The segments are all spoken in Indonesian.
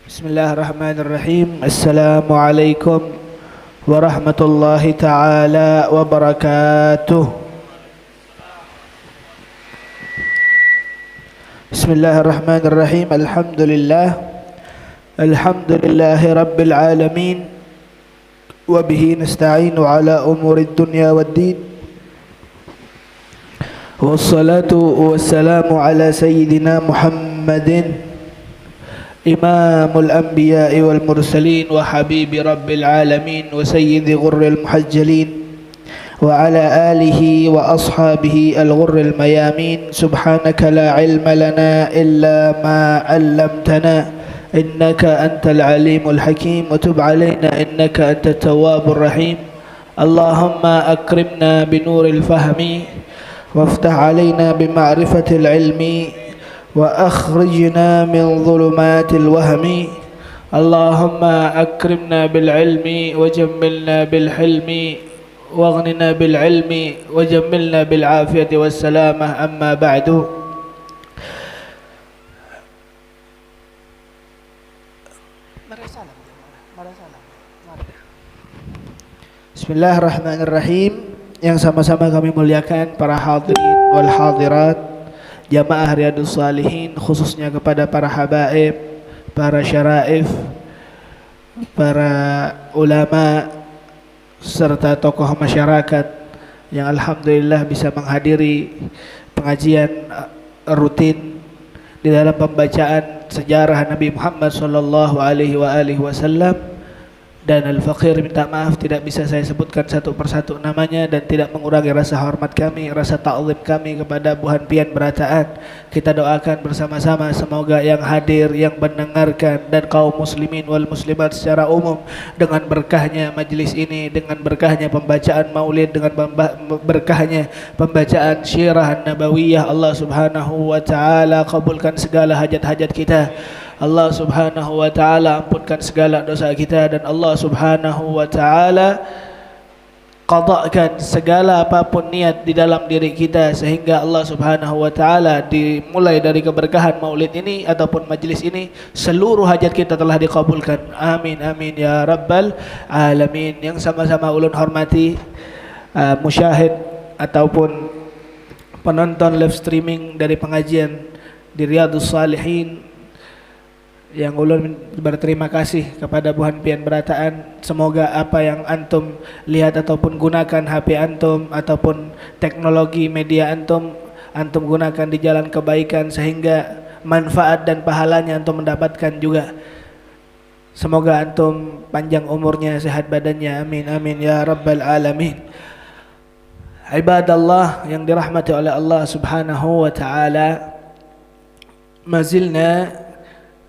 Bismillahirrahmanirrahim. Assalamualaikum warahmatullahi taala wabarakatuh. Bismillahirrahmanirrahim. Alhamdulillahi rabbil alamin. Wa bihi nasta'inu ala umurid dunya waddin. Wassalatu wassalamu ala sayyidina Muhammadin إمام الأنبياء والمرسلين وحبيب رب العالمين وسيد غر المحجلين وعلى آله وأصحابه الغر الميامين. سبحانك لا علم لنا إلا ما علمتنا إنك أنت العليم الحكيم وتب علينا إنك أنت التواب الرحيم. اللهم أكرمنا بنور الفهم وافتح علينا بمعرفة العلم وأخرجنا من ظلمات الوهم. اللهم أكرمنا بالعلم وجملنا بالحلم واغننا بالعلم وجملنا بالعافية والسلامة. أما بعد. Bismillahirrahmanirrahim. Yang sama-sama kami muliakan para hadirin wal hadirat, jamaah Riyadhus Shalihin, khususnya kepada para habaib, para syaraif, para ulama serta tokoh masyarakat yang alhamdulillah bisa menghadiri pengajian rutin di dalam pembacaan sejarah Nabi Muhammad sallallahu alaihi wasallam. Dan Al-Faqir minta maaf tidak bisa saya sebutkan satu persatu namanya dan tidak mengurangi rasa hormat kami, rasa ta'zim kami kepada Buhan Pian Berataan. Kita doakan bersama-sama semoga yang hadir, yang mendengarkan dan kaum muslimin wal muslimat secara umum dengan berkahnya majlis ini, dengan berkahnya pembacaan maulid, dengan berkahnya pembacaan syirah nabawiyah, Allah Subhanahu wa taala kabulkan segala hajat-hajat kita. Allah Subhanahu wa taala ampunkan segala dosa kita dan Allah Subhanahu wa taala qada'kan segala apapun niat di dalam diri kita sehingga Allah Subhanahu wa taala dimulai dari keberkahan maulid ini ataupun majlis ini seluruh hajat kita telah dikabulkan. Amin amin ya rabbal alamin. Yang sama-sama ulun hormati musyahid ataupun penonton live streaming dari pengajian di Riyadhus Shalihin, yang ulun berterima kasih kepada Buhan Pian Berataan. Semoga apa yang antum lihat ataupun gunakan HP antum ataupun teknologi media antum gunakan di jalan kebaikan sehingga manfaat dan pahalanya antum mendapatkan juga. Semoga antum panjang umurnya, sehat badannya, amin amin ya rabbal alamin. Ibadallah yang dirahmati oleh Allah Subhanahu wa taala, mazilna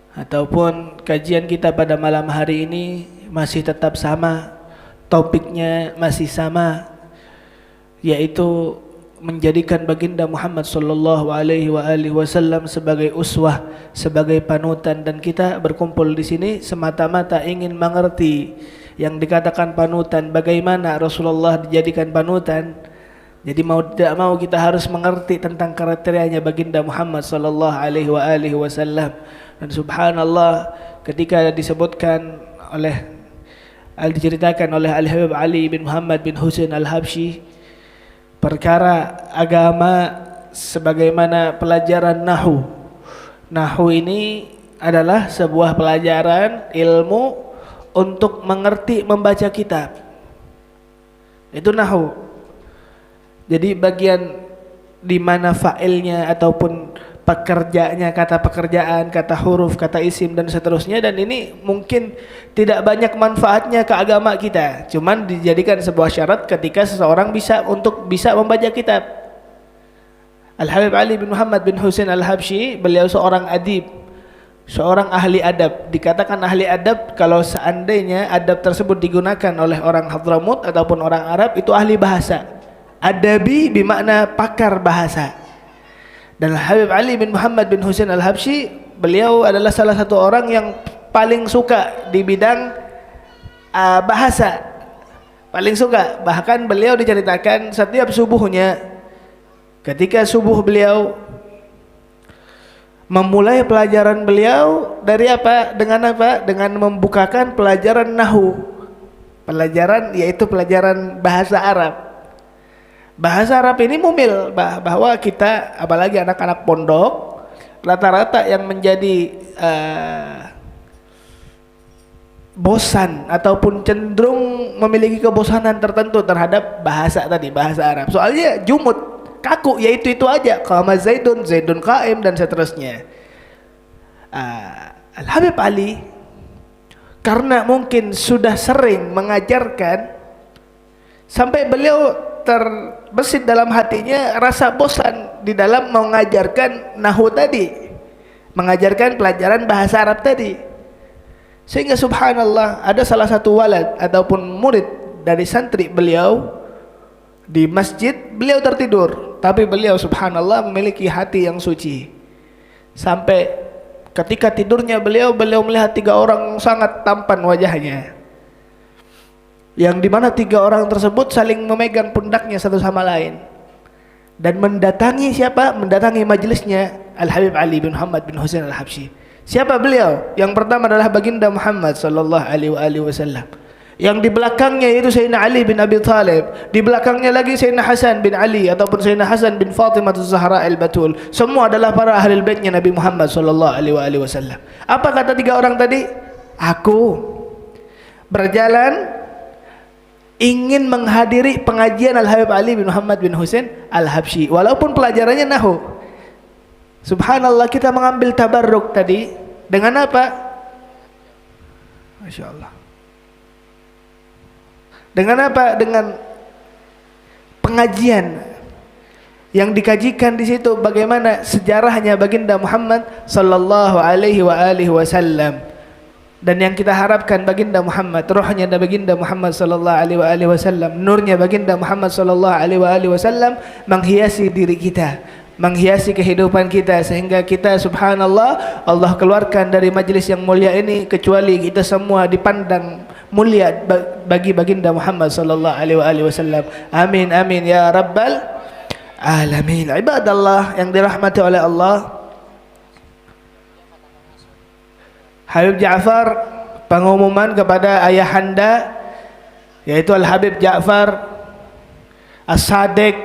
ataupun kajian kita pada malam hari ini masih tetap sama, topiknya masih sama, yaitu menjadikan baginda Muhammad sallallahu alaihi wasallam sebagai uswah, sebagai panutan. Dan kita berkumpul di sini semata-mata ingin mengerti yang dikatakan panutan, bagaimana Rasulullah dijadikan panutan. Jadi mau tidak mau kita harus mengerti tentang kriterianya baginda Muhammad sallallahu alaihi wasallam. Dan subhanallah, ketika diceritakan oleh Al-Habib Ali bin Muhammad bin Husain Al-Habsyi perkara agama sebagaimana pelajaran nahwu. Nahwu ini adalah sebuah pelajaran ilmu untuk mengerti membaca kitab. Itu nahwu. Jadi bagian di mana fa'ilnya ataupun pekerjaannya, kata pekerjaan, kata huruf, kata isim dan seterusnya, dan ini mungkin tidak banyak manfaatnya ke agama kita, cuman dijadikan sebuah syarat ketika seseorang bisa membaca kitab. Al-Habib Ali bin Muhammad bin Husain Al-Habsyi, beliau seorang adib, seorang ahli adab. Dikatakan ahli adab kalau seandainya adab tersebut digunakan oleh orang Hadramut ataupun orang Arab, itu ahli bahasa. Adabi bermakna pakar bahasa. Dan Habib Ali bin Muhammad bin Husain Al-Habsyi, beliau adalah salah satu orang yang paling suka di bidang bahasa, paling suka. Bahkan beliau diceritakan setiap subuhnya, ketika subuh beliau memulai pelajaran beliau dari apa? Dengan apa? Dengan membukakan pelajaran nahu. Pelajaran yaitu pelajaran bahasa Arab. Bahasa Arab ini mumil bahwa kita apalagi anak-anak pondok rata-rata yang menjadi bosan ataupun cenderung memiliki kebosanan tertentu terhadap bahasa tadi, bahasa Arab. Soalnya jumud, kaku, yaitu itu aja. Qama Zaidun, Zaidun qaim dan seterusnya. Al-Habib Ali karena mungkin sudah sering mengajarkan sampai beliau terbesit dalam hatinya rasa bosan di dalam mengajarkan nahwu tadi, mengajarkan pelajaran bahasa Arab tadi, sehingga subhanallah ada salah satu walad ataupun murid dari santri beliau di masjid, beliau tertidur, tapi beliau subhanallah memiliki hati yang suci. Sampai ketika tidurnya beliau melihat 3 orang sangat tampan wajahnya, yang dimana 3 orang tersebut saling memegang pundaknya satu sama lain dan mendatangi siapa? Mendatangi majelisnya Al-Habib Ali bin Muhammad bin Husain Al-Habsyi. Siapa beliau? Yang pertama adalah baginda Muhammad sallallahu alaihi wasallam. Yang di belakangnya yaitu Sayyidina Ali bin Abi Thalib, di belakangnya lagi Sayyidina Hasan bin Ali ataupun Sayyidina Hasan bin Fatimah Az-Zahra Al-Batul. Semua adalah para ahli baitnya Nabi Muhammad sallallahu alaihi wasallam. Apa kata 3 orang tadi? Aku berjalan ingin menghadiri pengajian Al-Habib Ali bin Muhammad bin Husain Al-Habsyi walaupun pelajarannya nahwu. Subhanallah, kita mengambil tabarruk tadi dengan apa? Masya Allah. Dengan apa? Dengan pengajian yang dikajikan di situ bagaimana sejarahnya baginda Muhammad sallallahu alaihi wasallam. Dan yang kita harapkan baginda Muhammad, rohnya baginda Muhammad sallallahu alaihi wasallam, nurnya baginda Muhammad sallallahu alaihi wasallam menghiasi diri kita, menghiasi kehidupan kita, sehingga kita subhanallah Allah keluarkan dari majelis yang mulia ini kecuali kita semua dipandang mulia bagi baginda Muhammad sallallahu alaihi wasallam. Amin amin ya rabbal alamin. Ibadallah yang dirahmati oleh Allah, Habib Ja'far, pengumuman kepada ayahanda yaitu Al-Habib Ja'far As-Sadiq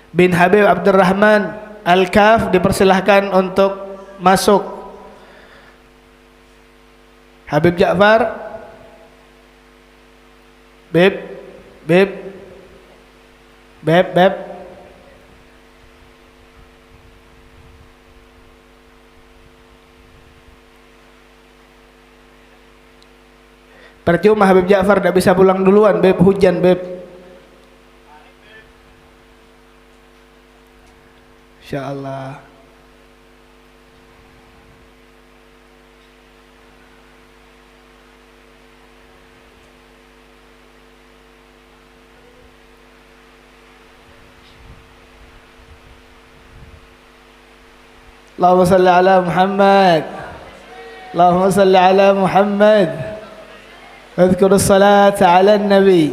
bin Habib Abdurrahman Al-Kaf dipersilahkan untuk masuk. Habib Ja'far, Beb percuma Habib Ja'far tidak bisa pulang duluan, Beb, hujan, Beb. Insyaallah. Allahumma salli ala Muhammad. Allahumma salli ala Muhammad. اذكر الصلاة على النبي.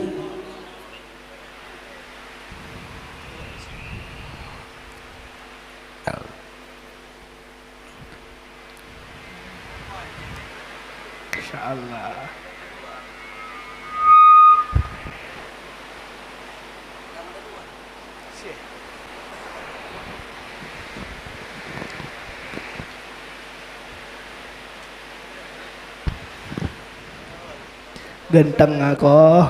إن شاء الله. Ganteng aku.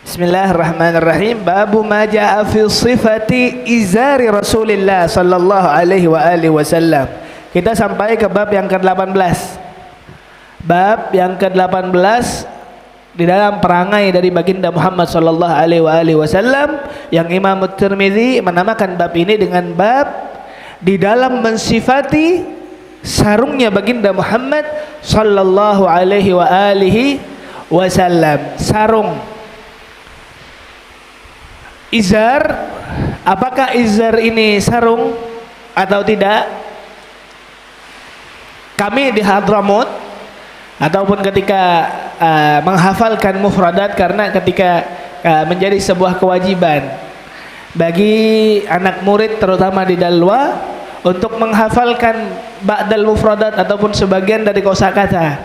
Bismillahirrahmanirrahim. Babu ma jaa fi sifati izari Rasulillah sallallahu alaihi wasallam. Kita sampai ke bab yang ke-18. Bab yang ke-18 di dalam perangai dari baginda Muhammad sallallahu alaihi wasallam, yang Imam Tirmizi menamakan bab ini dengan bab di dalam mensifati sarungnya baginda Muhammad sallallahu alaihi wasallam. Sarung, izar, apakah izar ini sarung atau tidak? kami di Hadramut ataupun ketika menghafalkan mufradat, karena ketika menjadi sebuah kewajiban bagi anak murid terutama di Dalwa untuk menghafalkan ba'dal mufradat ataupun sebagian dari kosakata.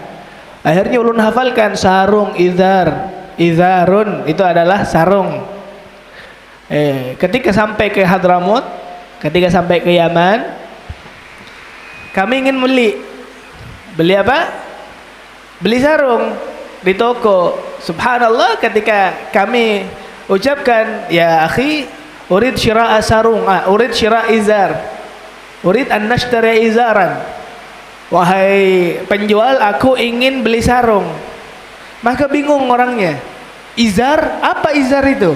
Akhirnya ulun hafalkan sarung, izar, izarun itu adalah sarung. Ketika sampai ke Hadramut, ketika sampai ke Yaman, kami ingin beli apa? Beli sarung di toko. Subhanallah, ketika kami ucapkan ya akhi urid syira'a sarung, urid syira' izar, urid an nashtari izaran, wahai penjual aku ingin beli sarung, maka bingung orangnya, izar, apa izar itu?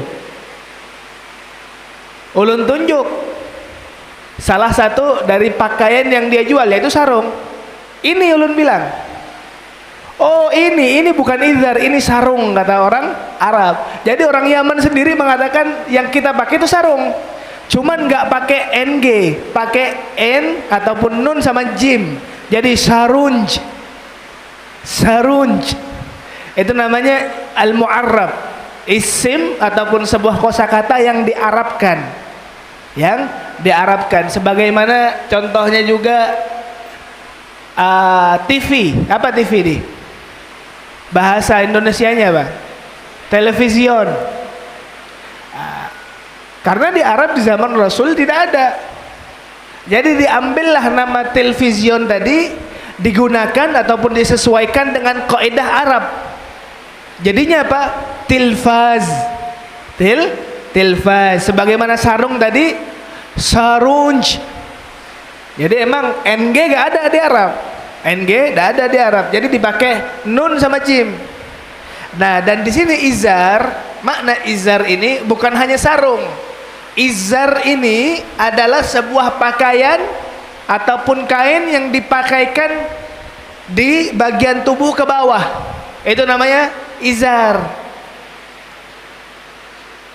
Ulun tunjuk salah satu dari pakaian yang dia jual, yaitu sarung. Ini ulun bilang, oh ini bukan izar, ini sarung, kata orang Arab. Jadi orang Yaman sendiri mengatakan yang kita pakai itu sarung, cuman nggak pakai ng, pakai n ataupun nun sama jim. Jadi sarunj, sarunj itu namanya al-mu'arrab, isim ataupun sebuah kosakata yang diarabkan, yang diarabkan. Sebagaimana contohnya juga TV. Apa TV ini? Bahasa Indonesianya apa? Television. Karena di Arab di zaman Rasul tidak ada, jadi diambillah nama television tadi, digunakan ataupun disesuaikan dengan kaidah Arab. Jadinya apa? Tilfaz. Tilfaz. Sebagaimana sarung tadi, sarunj. Jadi emang ng gak ada di Arab, ng gak ada di Arab, jadi dipakai nun sama jim. Nah, dan di sini izar, makna izar ini bukan hanya sarung. Izar ini adalah sebuah pakaian ataupun kain yang dipakaikan di bagian tubuh ke bawah. Itu namanya izar.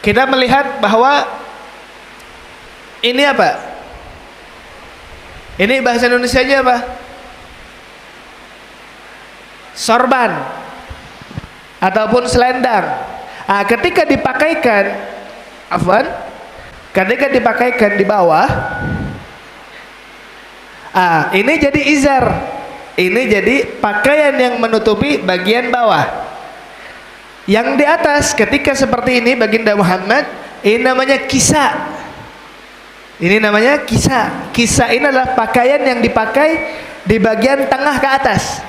Kita melihat bahwa ini apa? Ini bahasa Indonesianya apa? Sorban ataupun selendang. Ketika dipakaikan, ketika dipakaikan di bawah, ini jadi izar. Ini jadi pakaian yang menutupi bagian bawah. Yang di atas ketika seperti ini baginda Muhammad, ini namanya kisa. Ini namanya kisa. Kisa ini adalah pakaian yang dipakai di bagian tengah ke atas.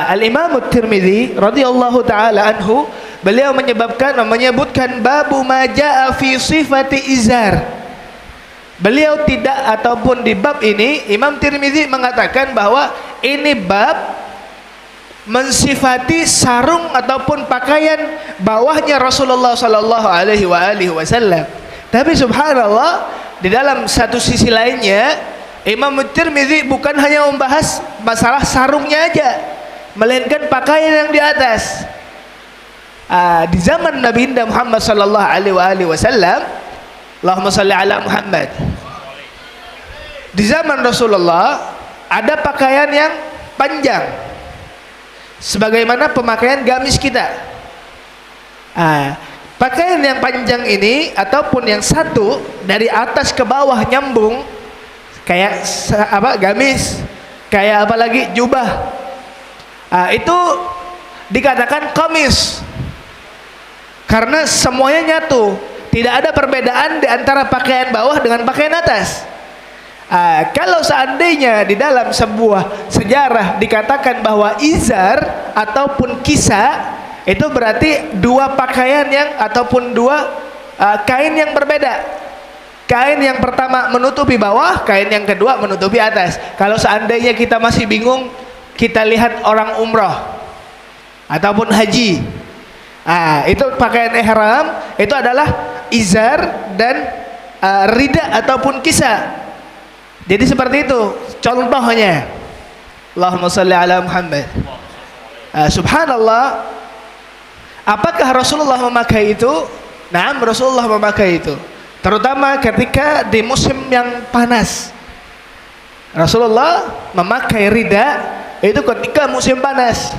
Al-Imam At-Tirmidzi radhiyallahu taala anhu, beliau menyebutkan babu ma jaa fi sifati izar. Beliau tidak, ataupun di bab ini Imam Tirmidzi mengatakan bahwa ini bab mensifati sarung ataupun pakaian bawahnya Rasulullah sallallahu alaihi wasallam. Tapi subhanallah, di dalam satu sisi lainnya Imam Tirmidzi bukan hanya membahas masalah sarungnya aja, melainkan pakaian yang di atas. Di zaman Nabi Muhammad sallallahu alaihi wasallam, Allahumma shalli ala Muhammad, di zaman Rasulullah ada pakaian yang panjang sebagaimana pemakaian gamis kita. Pakaian yang panjang ini ataupun yang satu dari atas ke bawah nyambung kayak apa, gamis, kayak apa lagi, jubah, itu dikatakan qamis karena semuanya nyatu, tidak ada perbedaan di antara pakaian bawah dengan pakaian atas. Kalau seandainya di dalam sebuah sejarah dikatakan bahwa izar ataupun kisa, itu berarti dua pakaian yang ataupun dua kain yang berbeda. Kain yang pertama menutupi bawah, kain yang kedua menutupi atas. Kalau seandainya kita masih bingung, kita lihat orang umroh ataupun haji. Itu pakaian ihram, itu adalah izar dan rida ataupun kisah. Jadi seperti itu contohnya. Allahumma shalli ala Muhammad. Subhanallah, apakah Rasulullah memakai itu? Nah, Rasulullah memakai itu, terutama ketika di musim yang panas. Rasulullah memakai rida itu ketika musim panas.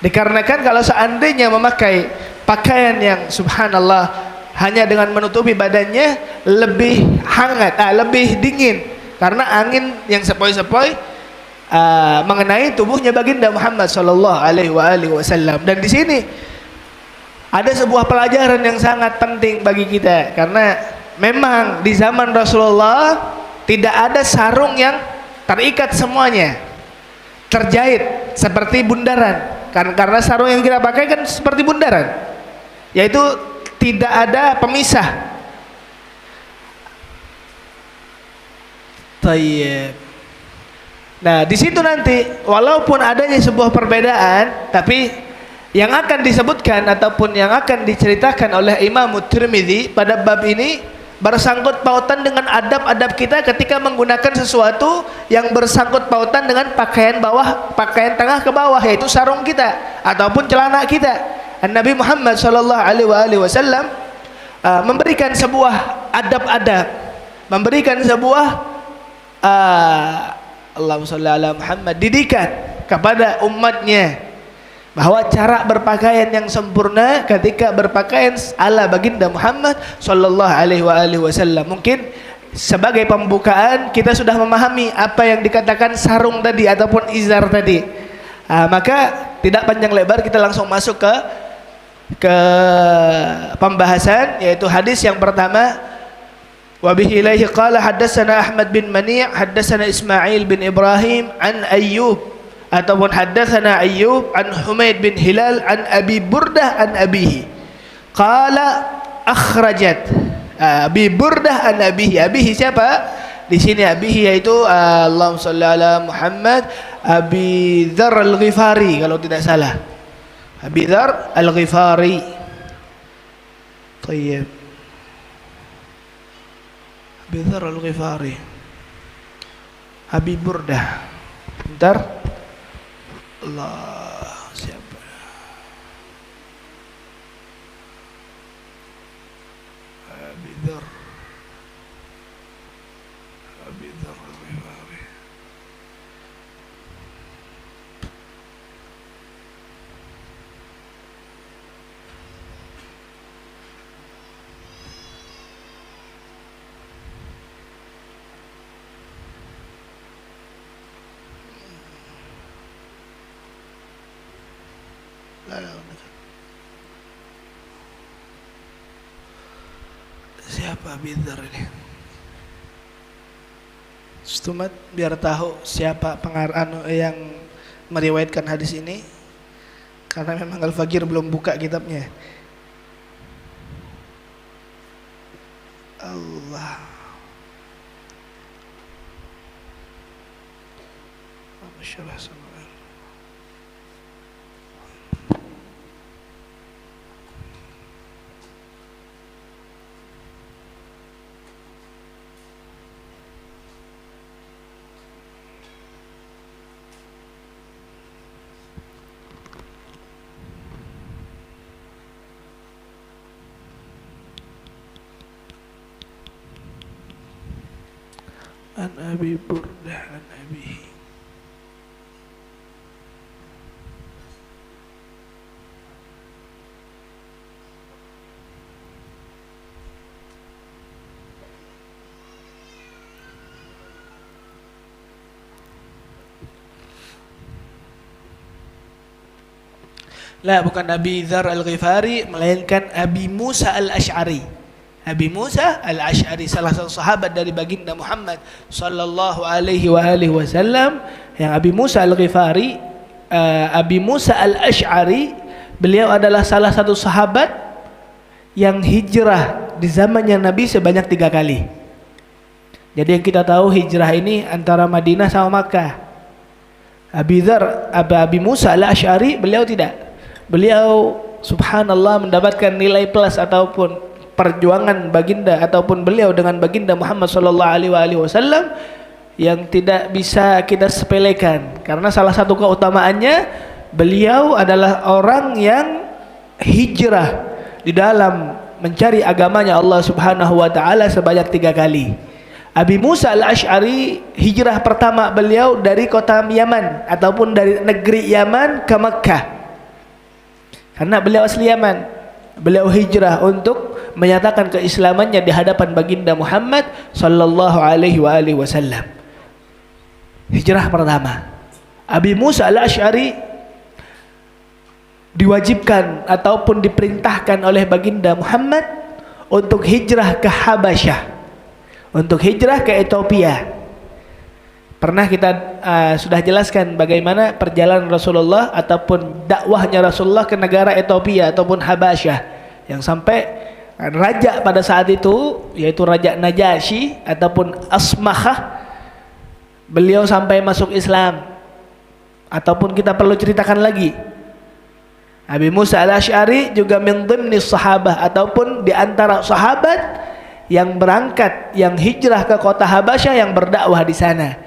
Dikarenakan kalau seandainya memakai pakaian yang subhanallah hanya dengan menutupi badannya lebih hangat, lebih dingin karena angin yang sepoi-sepoi mengenai tubuhnya baginda Muhammad sallallahu alaihi wasallam. Dan di sini ada sebuah pelajaran yang sangat penting bagi kita, karena memang di zaman Rasulullah tidak ada sarung yang terikat semuanya, terjahit seperti bundaran. Karena sarung yang kita pakai kan seperti bundaran, yaitu tidak ada pemisah. Tayyib. Nah, di situ nanti walaupun adanya sebuah perbedaan, tapi yang akan disebutkan ataupun yang akan diceritakan oleh Imam Tirmidzi pada bab ini bersangkut pautan dengan adab-adab kita ketika menggunakan sesuatu yang bersangkut pautan dengan pakaian bawah, pakaian tengah ke bawah, yaitu sarung kita ataupun celana kita. Nabi Muhammad sallallahu alaihi wasallam memberikan sebuah adab-adab, memberikan sebuah Allahumma shalli ala Muhammad, didikan kepada umatnya bahwa cara berpakaian yang sempurna ketika berpakaian ala baginda Muhammad sallallahu alaihi wasallam. Mungkin sebagai pembukaan kita sudah memahami apa yang dikatakan sarung tadi ataupun izar tadi. Maka tidak panjang lebar, kita langsung masuk ke pembahasan, yaitu hadis yang pertama. Wa bihi ilaihi qala haddatsana Ahmad bin Mani' haddatsana Ismail bin Ibrahim an Ayyub, ataupun haddatsana Ayyub an Humaid bin Hilal an Abi Burdah an abihi qala akhrajat. Abi Burdah an abihi. Abihi siapa? Di sini abihi yaitu Allahumma shalli ala Muhammad, Abi Dzar Al-Ghifari kalau tidak salah. Abi Dzar Al-Ghifari. Tayyib. Abi Dzar Al-Ghifari. Abi Burdah. Bentar. Allah, siapa? Abi Dzar. Abi Dzar Al-Ghifari. Siapa Abi Dzar ini? Stumat biar tahu siapa pengarang yang meriwayatkan hadis ini, karena memang Al-Faqir belum buka kitabnya. Allah. Masyaallah. An Abi Burdah an abihi. Bukan Abi Dzar Al-Ghifari, melainkan Abi Musa Al-Asy'ari. Abi Musa Al-Asy'ari, salah satu sahabat dari baginda Muhammad sallallahu alaihi wasallam. Yang Abi Musa Al-Ghifari, Abi Musa Al-Asy'ari, beliau adalah salah satu sahabat yang hijrah di zamannya Nabi sebanyak 3 kali. Jadi yang kita tahu hijrah ini antara Madinah sama Makkah. Abi Musa Al-Asy'ari beliau tidak. Beliau subhanallah mendapatkan nilai plus ataupun perjuangan baginda ataupun beliau dengan baginda Muhammad sallallahu alaihi wasallam yang tidak bisa kita sepelekan, karena salah satu keutamaannya beliau adalah orang yang hijrah di dalam mencari agamanya Allah Subhanahu wa taala sebanyak 3 kali. Abi Musa al-Ash'ari hijrah pertama beliau dari kota Yaman ataupun dari negeri Yaman ke Makkah. Karena beliau asli Yaman. Beliau hijrah untuk menyatakan keislamannya di hadapan baginda Muhammad sallallahu alaihi wasallam. Hijrah pertama. Abi Musa al-Ash'ari diwajibkan ataupun diperintahkan oleh baginda Muhammad untuk hijrah ke Habasyah, untuk hijrah ke Ethiopia. Pernah kita sudah jelaskan bagaimana perjalanan Rasulullah ataupun dakwahnya Rasulullah ke negara Ethiopia ataupun Habasyah, yang sampai raja pada saat itu yaitu Raja Najasyi ataupun Asmakhah, beliau sampai masuk Islam. Ataupun kita perlu ceritakan lagi, Abi Musa al-Ash'ari juga min dhimni sahabah ataupun di antara sahabat yang berangkat, yang hijrah ke kota Habasyah, yang berdakwah di sana.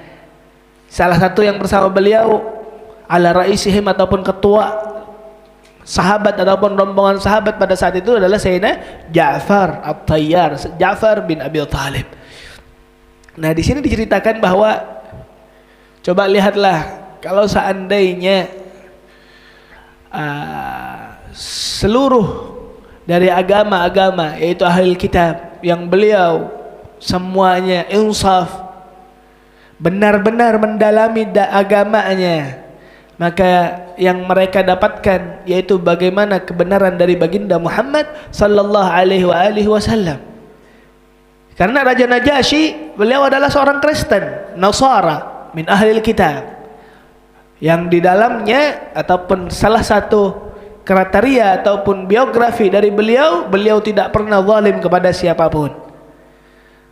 Salah satu yang bersama beliau ala raisihim ataupun ketua sahabat ataupun rombongan sahabat pada saat itu adalah Sayyidina Ja'far At-Tayyar, Ja'far bin Abi Thalib. Nah, di sini diceritakan bahwa coba lihatlah kalau seandainya seluruh dari agama-agama yaitu ahli kitab yang beliau semuanya insaf, benar-benar mendalami agamanya, maka yang mereka dapatkan yaitu bagaimana kebenaran dari baginda Muhammad sallallahu alaihi wasallam. Karena Raja Najasyi beliau adalah seorang Kristen Nasara min ahli kitab, yang di dalamnya ataupun salah satu kriteria ataupun biografi dari beliau, beliau tidak pernah zalim kepada siapapun.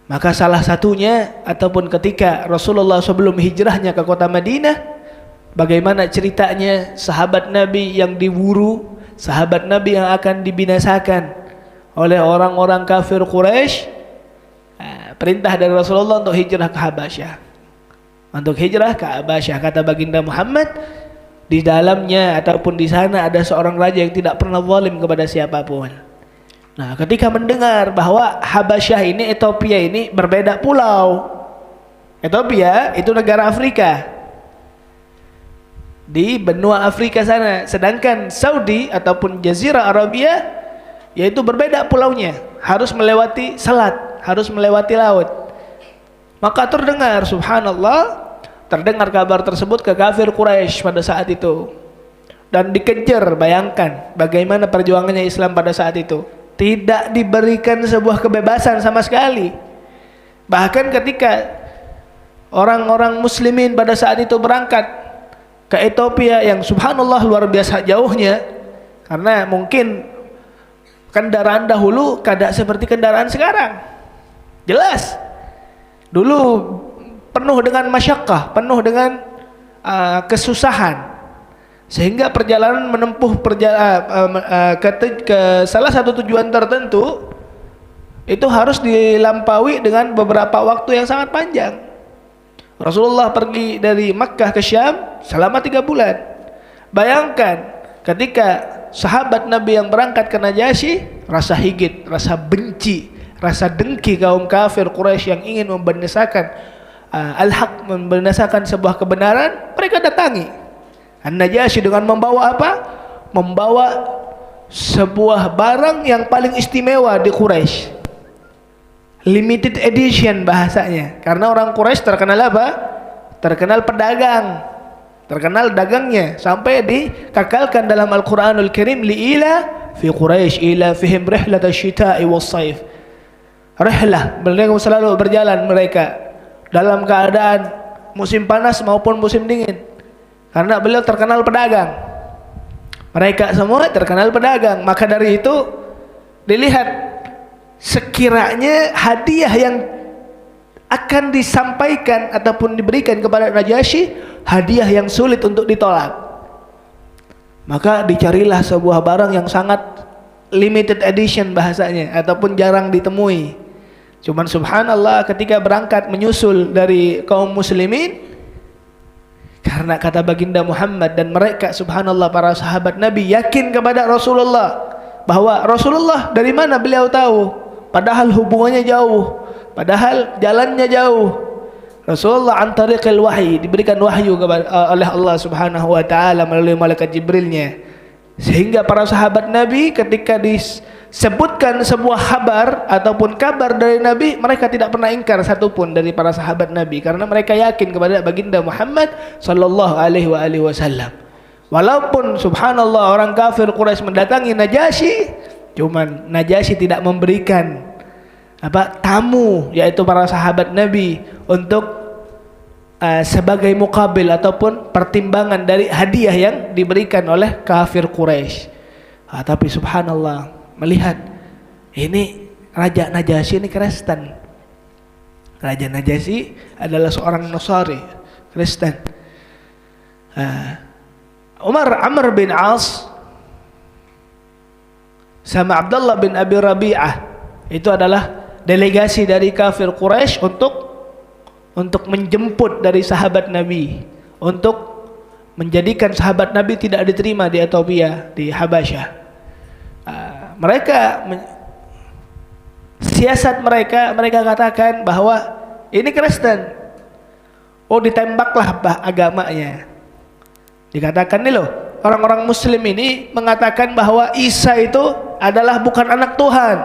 Maka salah satunya ataupun ketika Rasulullah sebelum hijrahnya ke kota Madinah, bagaimana ceritanya sahabat Nabi yang diburu, sahabat Nabi yang akan dibinasakan oleh orang-orang kafir Quraisy. Perintah dari Rasulullah untuk hijrah ke Habasyah, untuk hijrah ke Habasyah. Kata baginda Muhammad, di dalamnya ataupun di sana ada seorang raja yang tidak pernah zalim kepada siapapun. Nah, ketika mendengar bahwa Habasyah ini, Ethiopia ini berbeda pulau. Ethiopia itu negara Afrika, di benua Afrika sana, sedangkan Saudi ataupun Jazirah Arabia yaitu berbeda pulaunya, harus melewati selat, harus melewati laut. Maka terdengar, subhanallah, terdengar kabar tersebut ke kafir Quraisy pada saat itu, dan dikejar. Bayangkan bagaimana perjuangannya Islam pada saat itu, tidak diberikan sebuah kebebasan sama sekali. Bahkan ketika orang-orang muslimin pada saat itu berangkat ke Ethiopia yang subhanallah luar biasa jauhnya, karena mungkin kendaraan dahulu tidak seperti kendaraan sekarang. Jelas dulu penuh dengan masyakkah, penuh dengan kesusahan, sehingga perjalanan menempuh ke salah satu tujuan tertentu itu harus dilampaui dengan beberapa waktu yang sangat panjang. Rasulullah pergi dari Makkah ke Syam selama 3 bulan. Bayangkan ketika sahabat Nabi yang berangkat ke Najasyi, rasa higit, rasa benci, rasa dengki kaum kafir Quraisy yang ingin membinasakan al-haq, membinasakan sebuah kebenaran, mereka datangi An-Najasyi dengan membawa apa? Membawa sebuah barang yang paling istimewa di Quraisy, limited edition bahasanya, karena orang Quraisy terkenal apa? Terkenal pedagang, terkenal dagangnya, sampai dikakalkan dalam Al-Quranul Karim, li'ila fi Quraisy ila fihim rihlat asy-syita'i was-saif. Rihlah, mereka selalu berjalan mereka dalam keadaan musim panas maupun musim dingin, karena beliau terkenal pedagang. Mereka semua terkenal pedagang. Maka dari itu dilihat, sekiranya hadiah yang akan disampaikan ataupun diberikan kepada Najasyi hadiah yang sulit untuk ditolak, maka dicarilah sebuah barang yang sangat limited edition bahasanya, ataupun jarang ditemui. Cuman subhanallah ketika berangkat menyusul dari kaum muslimin, karena kata baginda Muhammad dan mereka subhanallah para sahabat Nabi yakin kepada Rasulullah, bahwa Rasulullah dari mana beliau tahu, padahal hubungannya jauh, padahal jalannya jauh. Rasulullah an tariqil wahyi, diberikan wahyu oleh Allah Subhanahu wa taala melalui malaikat Jibrilnya. Sehingga para sahabat Nabi ketika disebutkan sebuah kabar ataupun kabar dari Nabi, mereka tidak pernah ingkar satupun dari para sahabat Nabi, karena mereka yakin kepada baginda Muhammad sallallahu alaihi wasallam. Walaupun subhanallah orang kafir Quraisy mendatangi Najasyi, cuman Najasyi tidak memberikan tamu, yaitu para sahabat Nabi, untuk sebagai mukabil ataupun pertimbangan dari hadiah yang diberikan oleh kafir Quraisy. Tapi subhanallah, melihat ini Raja Najasyi ini Kristen. Raja Najasyi adalah seorang Nasrani, Kristen. Amr bin As sama Abdullah bin Abi Rabi'ah itu adalah delegasi dari kafir Quraisy untuk menjemput dari sahabat Nabi, untuk menjadikan sahabat Nabi tidak diterima di Ethiopia, di Habasyah. Siasat mereka katakan bahwa ini Kristen. Oh, ditembaklah agamanya. Dikatakan nih loh, orang-orang Muslim ini mengatakan bahwa Isa itu adalah bukan anak Tuhan.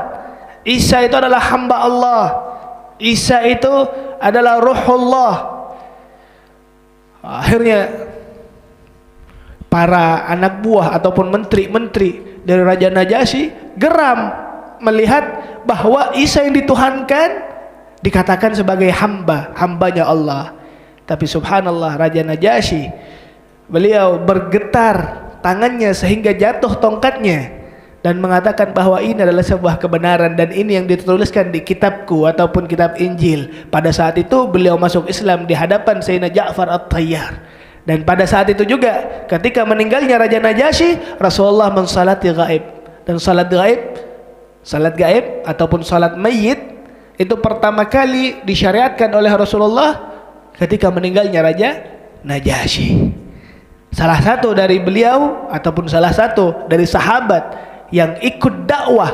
Isa itu adalah hamba Allah. Isa itu adalah Ruhullah. Akhirnya para anak buah ataupun menteri-menteri dari Raja Najasyi geram melihat bahwa Isa yang dituhankan dikatakan sebagai hambanya Allah. Tapi subhanallah, Raja Najasyi, beliau bergetar tangannya sehingga jatuh tongkatnya dan mengatakan bahwa ini adalah sebuah kebenaran dan ini yang dituliskan di kitabku ataupun kitab Injil. Pada saat itu beliau masuk Islam di hadapan Sayyidina Ja'far At-Tayyar. Dan pada saat itu juga ketika meninggalnya Raja Najasyi, Rasulullah mensalati gaib. Dan salat gaib ataupun salat mayit itu pertama kali disyariatkan oleh Rasulullah ketika meninggalnya Raja Najasyi. Salah satu dari beliau ataupun salah satu dari sahabat yang ikut dakwah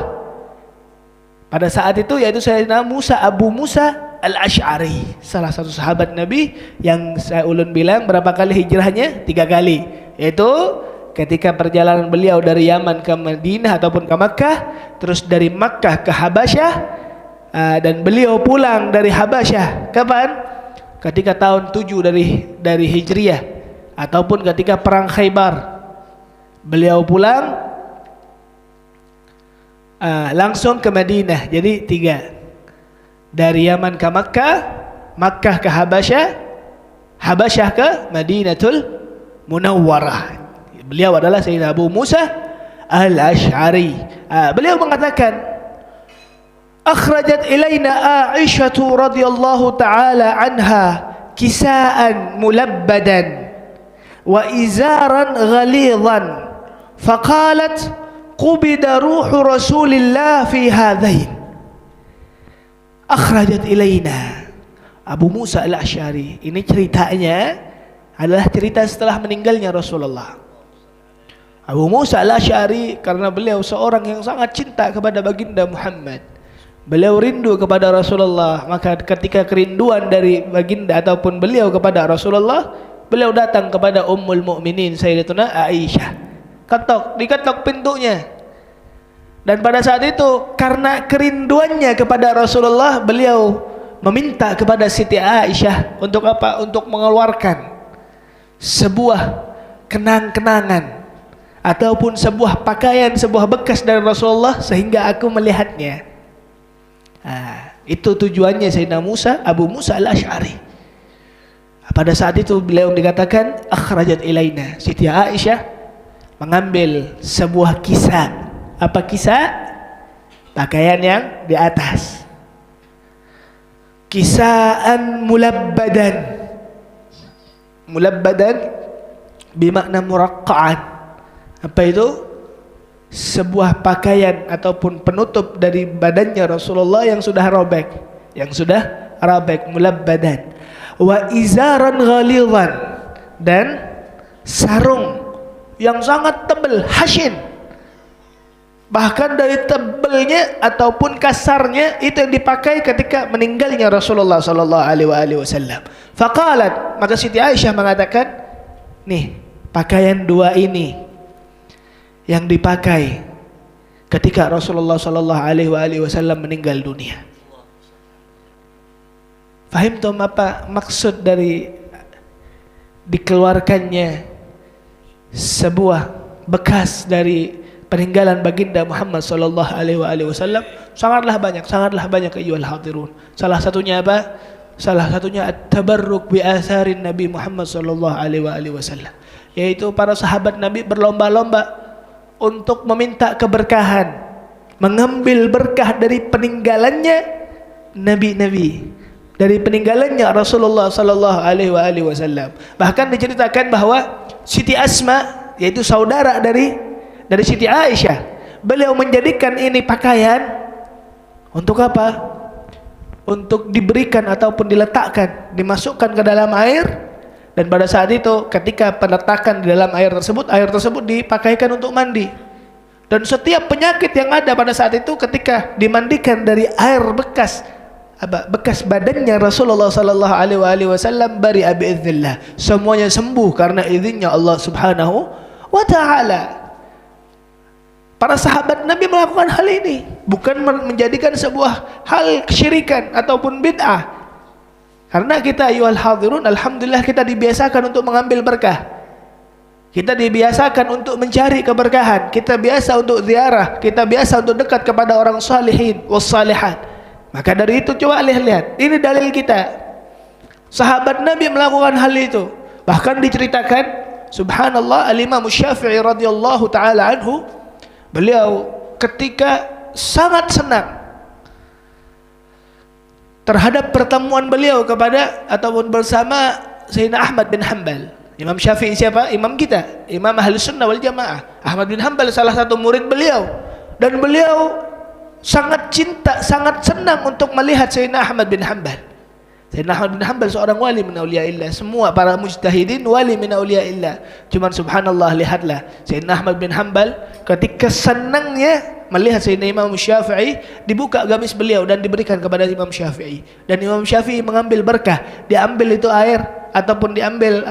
pada saat itu yaitu Sayyidina Abu Musa Al-Ash'ari, salah satu sahabat Nabi yang saya ulun bilang berapa kali hijrahnya? 3 kali, yaitu ketika perjalanan beliau dari Yaman ke Madinah ataupun ke Makkah, terus dari Makkah ke Habasyah, dan beliau pulang dari Habasyah kapan? Ketika tahun 7 dari Hijriah ataupun ketika perang Khaybar. Beliau pulang langsung ke Madinah. Jadi 3, dari Yaman ke Makkah, Makkah ke Habasyah, Habasyah ke Madinatul Munawwarah. Beliau adalah Sayyidina Abu Musa Al-Ash'ari. Beliau mengatakan, akhrajat ilaina Aisyah radhiyallahu taala anha kisaan mulabbadan wa izaran ghalidhan faqalat qubida ruhu Rasulillah fi hadhain. Akhrajat ilaina Abu Musa Al-Ash'ari. Ini ceritanya adalah cerita setelah meninggalnya Rasulullah. Abu Musa Al-Ash'ari karena beliau seorang yang sangat cinta kepada baginda Muhammad, beliau rindu kepada Rasulullah. Maka ketika kerinduan dari baginda ataupun beliau kepada Rasulullah, beliau datang kepada Ummul Mukminin Sayyidatuna Aisyah. Diketok pintunya. Dan pada saat itu karena kerinduannya kepada Rasulullah, beliau meminta kepada Siti Aisyah untuk apa? Untuk mengeluarkan sebuah kenang-kenangan ataupun sebuah pakaian, sebuah bekas dari Rasulullah sehingga aku melihatnya. Itu tujuannya Sayyidina Abu Musa Al-Ash'ari. Pada saat itu beliau dikatakan akhrajat ilaina. Siti Aisyah mengambil sebuah kisah. Apa kisah? Pakaian yang di atas. Kisaan mulabbadan. Mulabbadan bermakna muraqqa'an. Apa itu? Sebuah pakaian ataupun penutup dari badannya Rasulullah yang sudah robek, mulabbadan. Wa izaran ghalidhan, dan sarung yang sangat tebal, hasyin. Bahkan dari tebelnya ataupun kasarnya itu yang dipakai ketika meninggalnya Rasulullah sallallahu alaihi wasallam. Faqalat, maka Siti Aisyah mengatakan, nih, pakaian dua ini yang dipakai ketika Rasulullah sallallahu alaihi wasallam meninggal dunia. Fahimtum apa maksud dari dikeluarkannya sebuah bekas dari peninggalan baginda Muhammad sallallahu alaihi wasallam? Sangatlah banyak ayyuhal hadirun. Salah satunya apa? Salah satunya at-tabarruk bi atharin Nabi Muhammad sallallahu alaihi wasallam, yaitu para sahabat Nabi berlomba-lomba untuk meminta keberkahan, mengambil berkah dari peninggalannya nabi-nabi, dari peninggalannya Rasulullah sallallahu alaihi wasallam. Bahkan diceritakan bahwa Siti Asma, yaitu saudara dari Siti Aisyah, beliau menjadikan ini pakaian untuk apa? Untuk diberikan ataupun diletakkan, dimasukkan ke dalam air, dan pada saat itu ketika peletakan di dalam air tersebut dipakaikan untuk mandi. Dan setiap penyakit yang ada pada saat itu ketika dimandikan dari air bekas badannya Rasulullah sallallahu alaihi wasallam, bari biiznillah, semuanya sembuh karena izinnya Allah Subhanahu wa taala. Para sahabat Nabi melakukan hal ini, bukan menjadikan sebuah hal kesyirikan ataupun bid'ah. Karena kita ayyuhal hadirun, alhamdulillah kita dibiasakan untuk mengambil berkah. Kita dibiasakan untuk mencari keberkahan, kita biasa untuk ziarah, kita biasa untuk dekat kepada orang salihin was salihat. Maka dari itu coba lihat, ini dalil kita. Sahabat Nabi melakukan hal itu. Bahkan diceritakan, subhanallah, Al-Imam Syafi'i radhiyallahu taala anhu, beliau ketika sangat senang terhadap pertemuan beliau kepada ataupun bersama Sayyidina Ahmad bin Hanbal. Imam Syafi'i siapa? Imam kita, Imam Ahlus Sunnah wal Jamaah. Ahmad bin Hanbal salah satu murid beliau, dan beliau sangat cinta, sangat senang untuk melihat Sayyidina Ahmad bin Hanbal. Sayyidina Ahmad bin Hanbal seorang wali min auliyaillah. Semua para mujtahidin wali min auliyaillah. Cuman subhanallah, lihatlah Sayyidina Ahmad bin Hanbal ketika senangnya melihat Sayyidina Imam Syafi'i, dibuka gamis beliau dan diberikan kepada Imam Syafi'i. Dan Imam Syafi'i mengambil berkah, diambil itu air ataupun diambil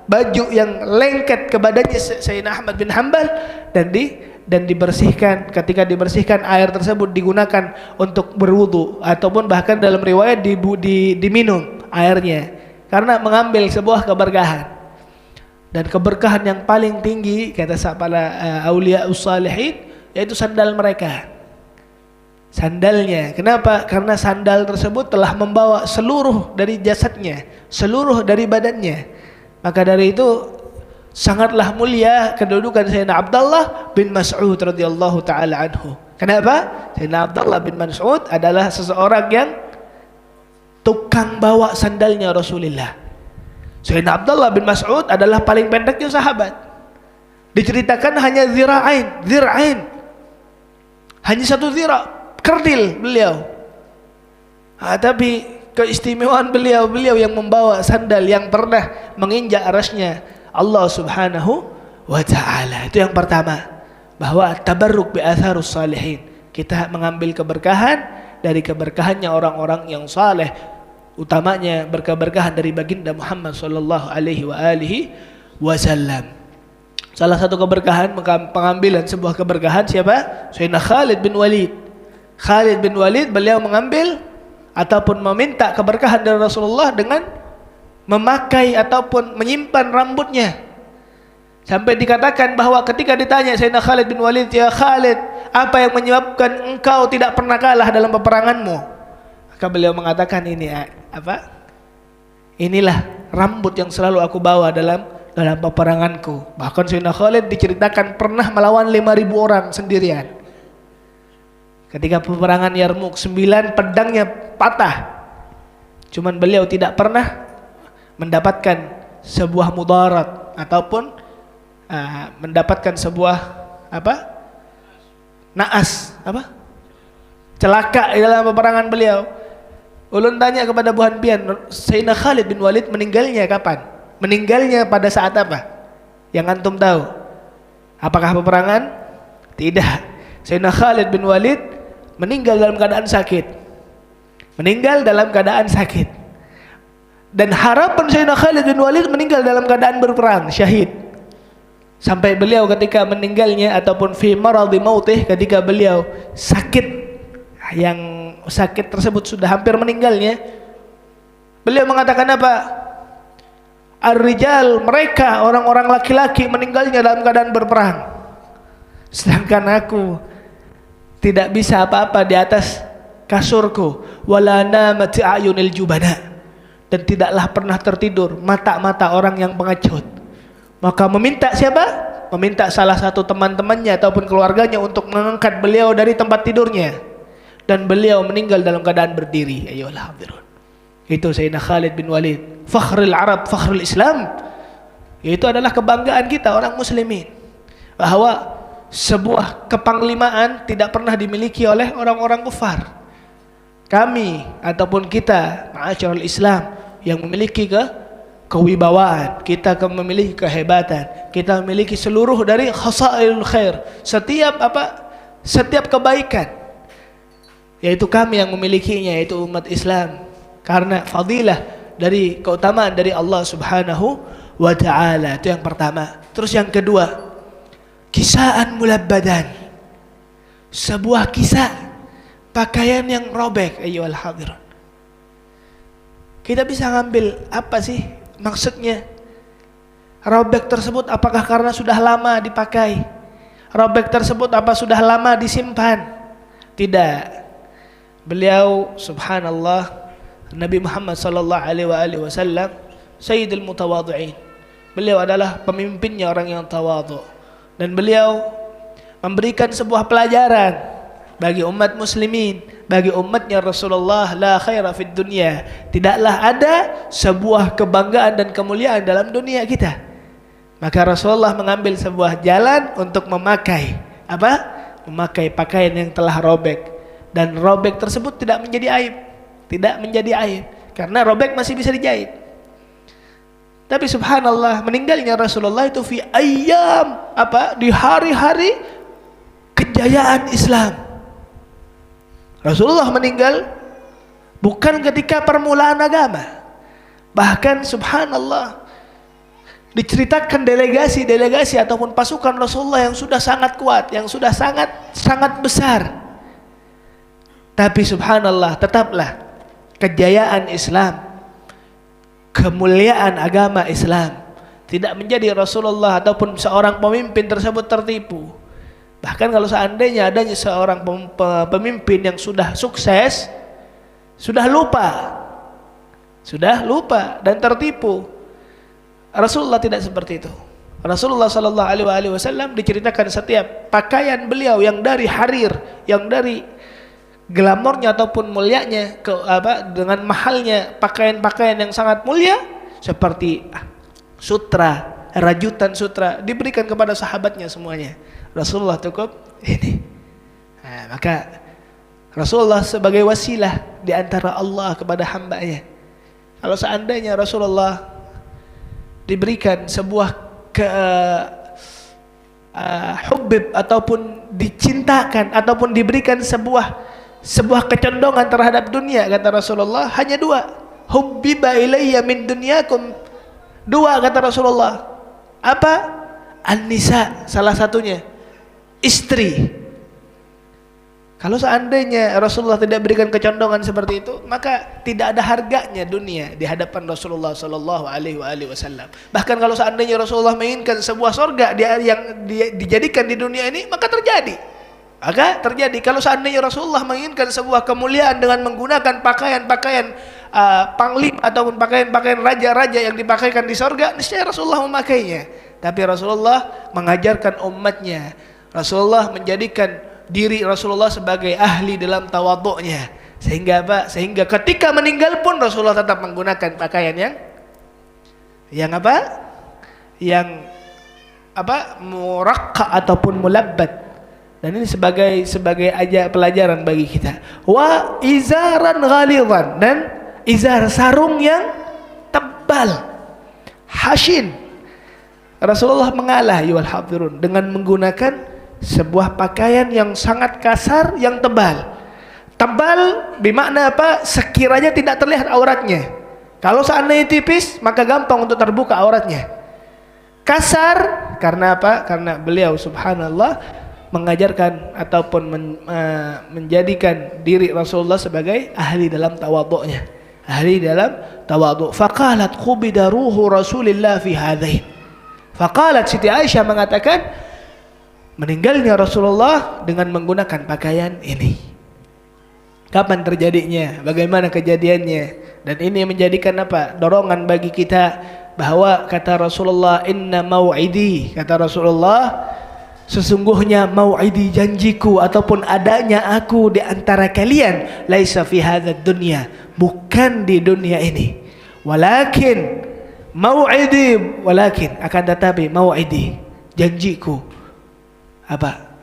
baju yang lengket ke badannya Sayyidina Ahmad bin Hanbal dan dibersihkan. Ketika dibersihkan, air tersebut digunakan untuk berwudu ataupun bahkan dalam riwayat diminum airnya, karena mengambil sebuah keberkahan. Dan keberkahan yang paling tinggi kata para aulia ussalihin, yaitu sandal mereka, sandalnya. Kenapa? Karena sandal tersebut telah membawa seluruh dari jasadnya, seluruh dari badannya. Maka dari itu sangatlah mulia kedudukan Sayyidina Abdullah bin Mas'ud radhiyallahu taala anhu. Kenapa? Sayyidina Abdullah bin Mas'ud adalah seseorang yang tukang bawa sandalnya Rasulullah. Sayyidina Abdullah bin Mas'ud adalah paling pendeknya sahabat. Diceritakan hanya zira'ain. Hanya satu zira', kerdil beliau. Tapi keistimewaan beliau yang membawa sandal yang pernah menginjak arasnya Allah Subhanahu wa ta'ala. Itu yang pertama, bahwa tabarruk bi atharus salihin, kita mengambil keberkahan dari keberkahannya orang-orang yang saleh, utamanya berkeberkahan dari baginda Muhammad sallallahu alaihi wasallam. Salah satu keberkahan, pengambilan sebuah keberkahan siapa? Sayyidina Khalid bin Walid. Khalid bin Walid beliau mengambil ataupun meminta keberkahan dari Rasulullah dengan memakai ataupun menyimpan rambutnya. Sampai dikatakan bahwa ketika ditanya Sayyidina Khalid bin Walid, "Ya Khalid, apa yang menyebabkan engkau tidak pernah kalah dalam peperanganmu?" Maka beliau mengatakan, ini apa? Inilah rambut yang selalu aku bawa dalam peperanganku. Bahkan Sayyidina Khalid diceritakan pernah melawan 5.000 orang sendirian. Ketika peperangan Yarmuk, 9 pedangnya patah. Cuman beliau tidak pernah mendapatkan sebuah mudarat ataupun mendapatkan sebuah naas, celaka di dalam peperangan beliau. Ulun tanya kepada Buhan Pian, Sayyidina Khalid bin Walid meninggalnya kapan? Meninggalnya pada saat apa? Yang antum tahu? Apakah peperangan? Tidak. Sayyidina Khalid bin Walid meninggal dalam keadaan sakit. Meninggal dalam keadaan sakit. Dan harapan Sayyidina Khalid bin Walid meninggal dalam keadaan berperang, syahid. Sampai beliau ketika meninggalnya ataupun fi maradhi mautih, ketika beliau sakit, yang sakit tersebut sudah hampir meninggalnya, beliau mengatakan apa? Ar-rijal, mereka orang-orang laki-laki meninggalnya dalam keadaan berperang. Sedangkan aku tidak bisa apa-apa di atas kasurku. Wala namati ayunil jubana, dan tidaklah pernah tertidur mata-mata orang yang pengecut. Maka meminta siapa? Meminta salah satu teman-temannya ataupun keluarganya untuk mengangkat beliau dari tempat tidurnya, dan beliau meninggal dalam keadaan berdiri. Ayolah hadirun. Itu Sayyidina Khalid bin Walid, fakhrul Arab, fakhrul Islam. Itu adalah kebanggaan kita orang muslimin, bahwa sebuah kepanglimaan tidak pernah dimiliki oleh orang-orang kufar. Kami ataupun kita ma'asyiral Islam yang memiliki kewibawaan, kita memiliki kehebatan, kita memiliki seluruh dari khasailul khair, setiap kebaikan, yaitu kami yang memilikinya, yaitu umat Islam, karena fadilah dari keutamaan dari Allah Subhanahu wa ta'ala. Itu yang pertama. Terus yang kedua, kisaan mulabbadan, sebuah kisah pakaian yang robek. Ayyuhal hadirin, kita bisa ngambil apa sih maksudnya robek tersebut? Apakah karena sudah lama dipakai? Robek tersebut apa sudah lama disimpan? Tidak. Beliau subhanallah, Nabi Muhammad sallallahu alaihi wasallam sayyidul mutawadhi'in. Beliau adalah pemimpinnya orang yang tawadhu, dan beliau memberikan sebuah pelajaran bagi umat muslimin, bagi umatnya Rasulullah. La khaira fid dunya, tidaklah ada sebuah kebanggaan dan kemuliaan dalam dunia kita. Maka Rasulullah mengambil sebuah jalan untuk memakai apa? Memakai pakaian yang telah robek, dan robek tersebut tidak menjadi aib. Tidak menjadi aib, karena robek masih bisa dijahit. Tapi subhanallah, meninggalnya Rasulullah itu fi ayyam, di hari-hari kejayaan Islam. Rasulullah meninggal bukan ketika permulaan agama. Bahkan subhanallah, diceritakan delegasi ataupun pasukan Rasulullah yang sudah sangat kuat, yang sudah sangat besar. Tapi subhanallah, tetaplah kejayaan Islam, kemuliaan agama Islam tidak menjadi Rasulullah ataupun seorang pemimpin tersebut tertipu. Bahkan kalau seandainya adanya seorang pemimpin yang sudah sukses, sudah lupa dan tertipu. Rasulullah tidak seperti itu. Rasulullah sallallahu alaihi wasallam diceritakan setiap pakaian beliau yang dari harir, yang dari glamornya ataupun mulianya, dengan mahalnya pakaian-pakaian yang sangat mulia, seperti sutra, rajutan sutra, diberikan kepada sahabatnya semuanya. Rasulullah cukup ini. Nah, maka Rasulullah sebagai wasilah di antara Allah kepada hambanya. Kalau seandainya Rasulullah diberikan sebuah hubib ataupun dicintakan ataupun diberikan sebuah kecondongan terhadap dunia, kata Rasulullah, hanya dua. Hubbiba ilayya min dunyakum, dua kata Rasulullah. Apa? An-nisa, salah satunya istri. Kalau seandainya Rasulullah tidak berikan kecondongan seperti itu, maka tidak ada harganya dunia di hadapan Rasulullah sallallahu alaihi wasallam. Bahkan kalau seandainya Rasulullah menginginkan sebuah surga yang dijadikan di dunia ini, maka terjadi. Kalau seandainya Rasulullah menginginkan sebuah kemuliaan dengan menggunakan pakaian-pakaian panglima ataupun pakaian-pakaian raja-raja yang dipakaikan di surga, niscaya Rasulullah memakainya. Tapi Rasulullah mengajarkan umatnya. Rasulullah menjadikan diri Rasulullah sebagai ahli dalam tawadhu'nya. Sehingga apa? Sehingga ketika meninggal pun Rasulullah tetap menggunakan pakaian yang muraqqa ataupun mulabbat. Dan ini sebagai pelajaran bagi kita. Wa izaran ghalidhan, dan izar, sarung yang tebal, hashin. Rasulullah mengalah yuwal hadirun dengan menggunakan sebuah pakaian yang sangat kasar, yang tebal. Tebal bermakna apa? Sekiranya tidak terlihat auratnya. Kalau seandainya tipis, maka gampang untuk terbuka auratnya. Kasar karena apa? Karena beliau subhanallah mengajarkan ataupun menjadikan diri Rasulullah sebagai ahli dalam tawadhu'nya. Ahli dalam tawadhu'. Faqalat khubida ruhu Rasulillah fi hadzain. Faqalat Siti Aisyah mengatakan meninggalnya Rasulullah dengan menggunakan pakaian ini. Kapan terjadinya? Bagaimana kejadiannya? Dan ini menjadikan apa? Dorongan bagi kita bahwa kata Rasulullah, inna mau'idi, kata Rasulullah, sesungguhnya mau'idi, janjiku ataupun adanya aku di antara kalian, laisa fi hadzal dunya, bukan di dunia ini. Walakin mau'idi, walakin akan tetapi mau'idi, janjiku apa?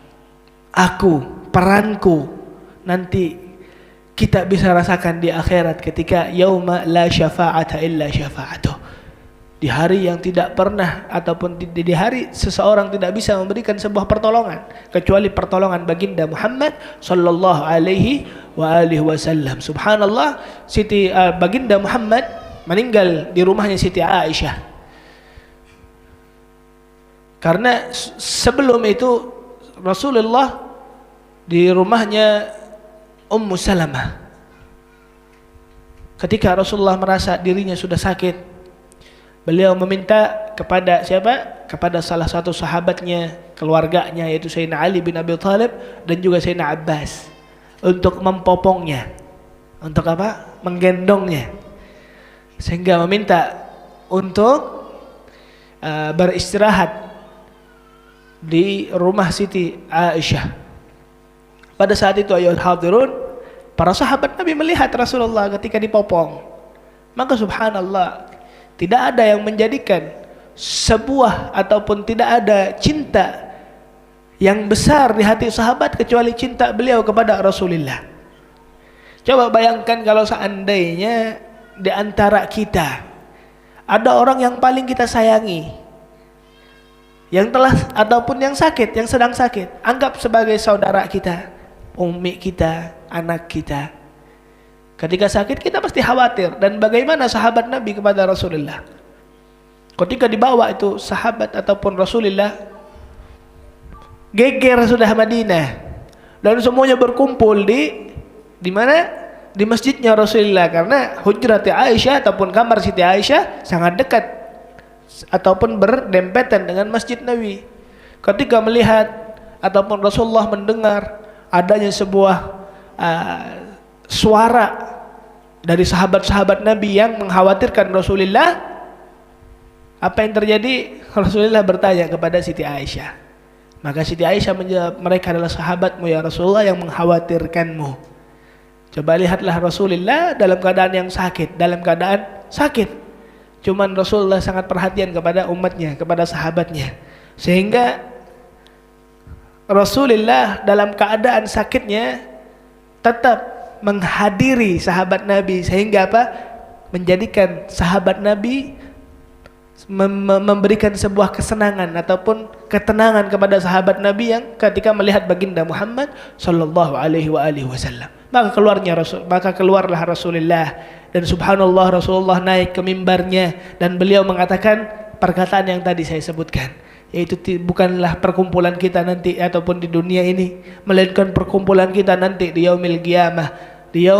Aku, peranku nanti kita bisa rasakan di akhirat ketika yauma la syafa'ata illa syafa'atuh. Di hari yang tidak pernah ataupun di hari seseorang tidak bisa memberikan sebuah pertolongan kecuali pertolongan baginda Muhammad sallallahu alaihi wasallam. Subhanallah, baginda Muhammad meninggal di rumahnya Siti Aisyah. Karena sebelum itu Rasulullah di rumahnya Ummu Salamah. Ketika Rasulullah merasa dirinya sudah sakit, beliau meminta kepada siapa? Kepada salah satu sahabatnya, keluarganya, yaitu Sayyidina Ali bin Abi Thalib dan juga Sayyidina Abbas, untuk mempopongnya. Untuk apa? Menggendongnya. Sehingga meminta untuk beristirahat di rumah Siti Aisyah. Pada saat itu ayol hadirun, para sahabat Nabi melihat Rasulullah ketika dipopong. Maka subhanallah, tidak ada yang menjadikan sebuah ataupun tidak ada cinta yang besar di hati sahabat kecuali cinta beliau kepada Rasulullah. Coba bayangkan kalau seandainya di antara kita ada orang yang paling kita sayangi, yang telah ataupun yang sakit, yang sedang sakit, anggap sebagai saudara kita, ummi kita, anak kita. Ketika sakit kita pasti khawatir. Dan bagaimana sahabat Nabi kepada Rasulullah? Ketika dibawa itu sahabat ataupun Rasulullah, geger sudah Madinah, dan semuanya berkumpul di mana? Di masjidnya Rasulullah, karena hujrat Aisyah ataupun kamar Siti Aisyah sangat dekat ataupun berdempetan dengan masjid Nabi. Ketika melihat ataupun Rasulullah mendengar adanya sebuah suara dari sahabat-sahabat Nabi yang mengkhawatirkan Rasulullah, apa yang terjadi? Rasulullah bertanya kepada Siti Aisyah. Maka Siti Aisyah menjawab, mereka adalah sahabatmu ya Rasulullah yang mengkhawatirkanmu. Coba lihatlah Rasulullah dalam keadaan yang sakit, dalam keadaan sakit. Cuman Rasulullah sangat perhatian kepada umatnya, kepada sahabatnya. Sehingga Rasulullah dalam keadaan sakitnya tetap menghadiri sahabat Nabi, sehingga apa? Menjadikan sahabat Nabi memberikan sebuah kesenangan ataupun ketenangan kepada sahabat Nabi yang ketika melihat baginda Muhammad sallallahu alaihi wasallam. Maka keluarlah Rasulullah, dan subhanallah Rasulullah naik ke mimbarnya dan beliau mengatakan perkataan yang tadi saya sebutkan, yaitu bukanlah perkumpulan kita nanti ataupun di dunia ini, melainkan perkumpulan kita nanti di yaumil qiyamah, di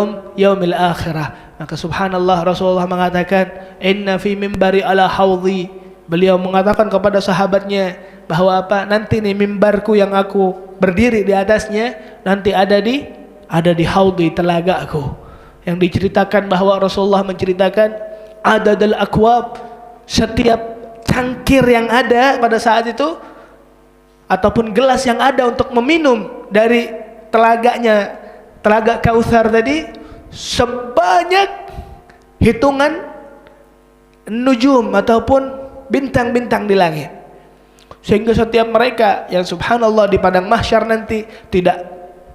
yaumil akhirah. Maka subhanallah Rasulullah mengatakan, inna fi mimbari ala haudhi. Beliau mengatakan kepada sahabatnya bahwa apa? Nanti nih mimbarku yang aku berdiri di atasnya nanti ada di haudhi, telagaku. Yang diceritakan bahwa Rasulullah menceritakan adadul akwab, setiap cangkir yang ada pada saat itu ataupun gelas yang ada untuk meminum dari telaga Kautsar tadi sebanyak hitungan nujum ataupun bintang-bintang di langit. Sehingga setiap mereka yang subhanallah di padang mahsyar nanti tidak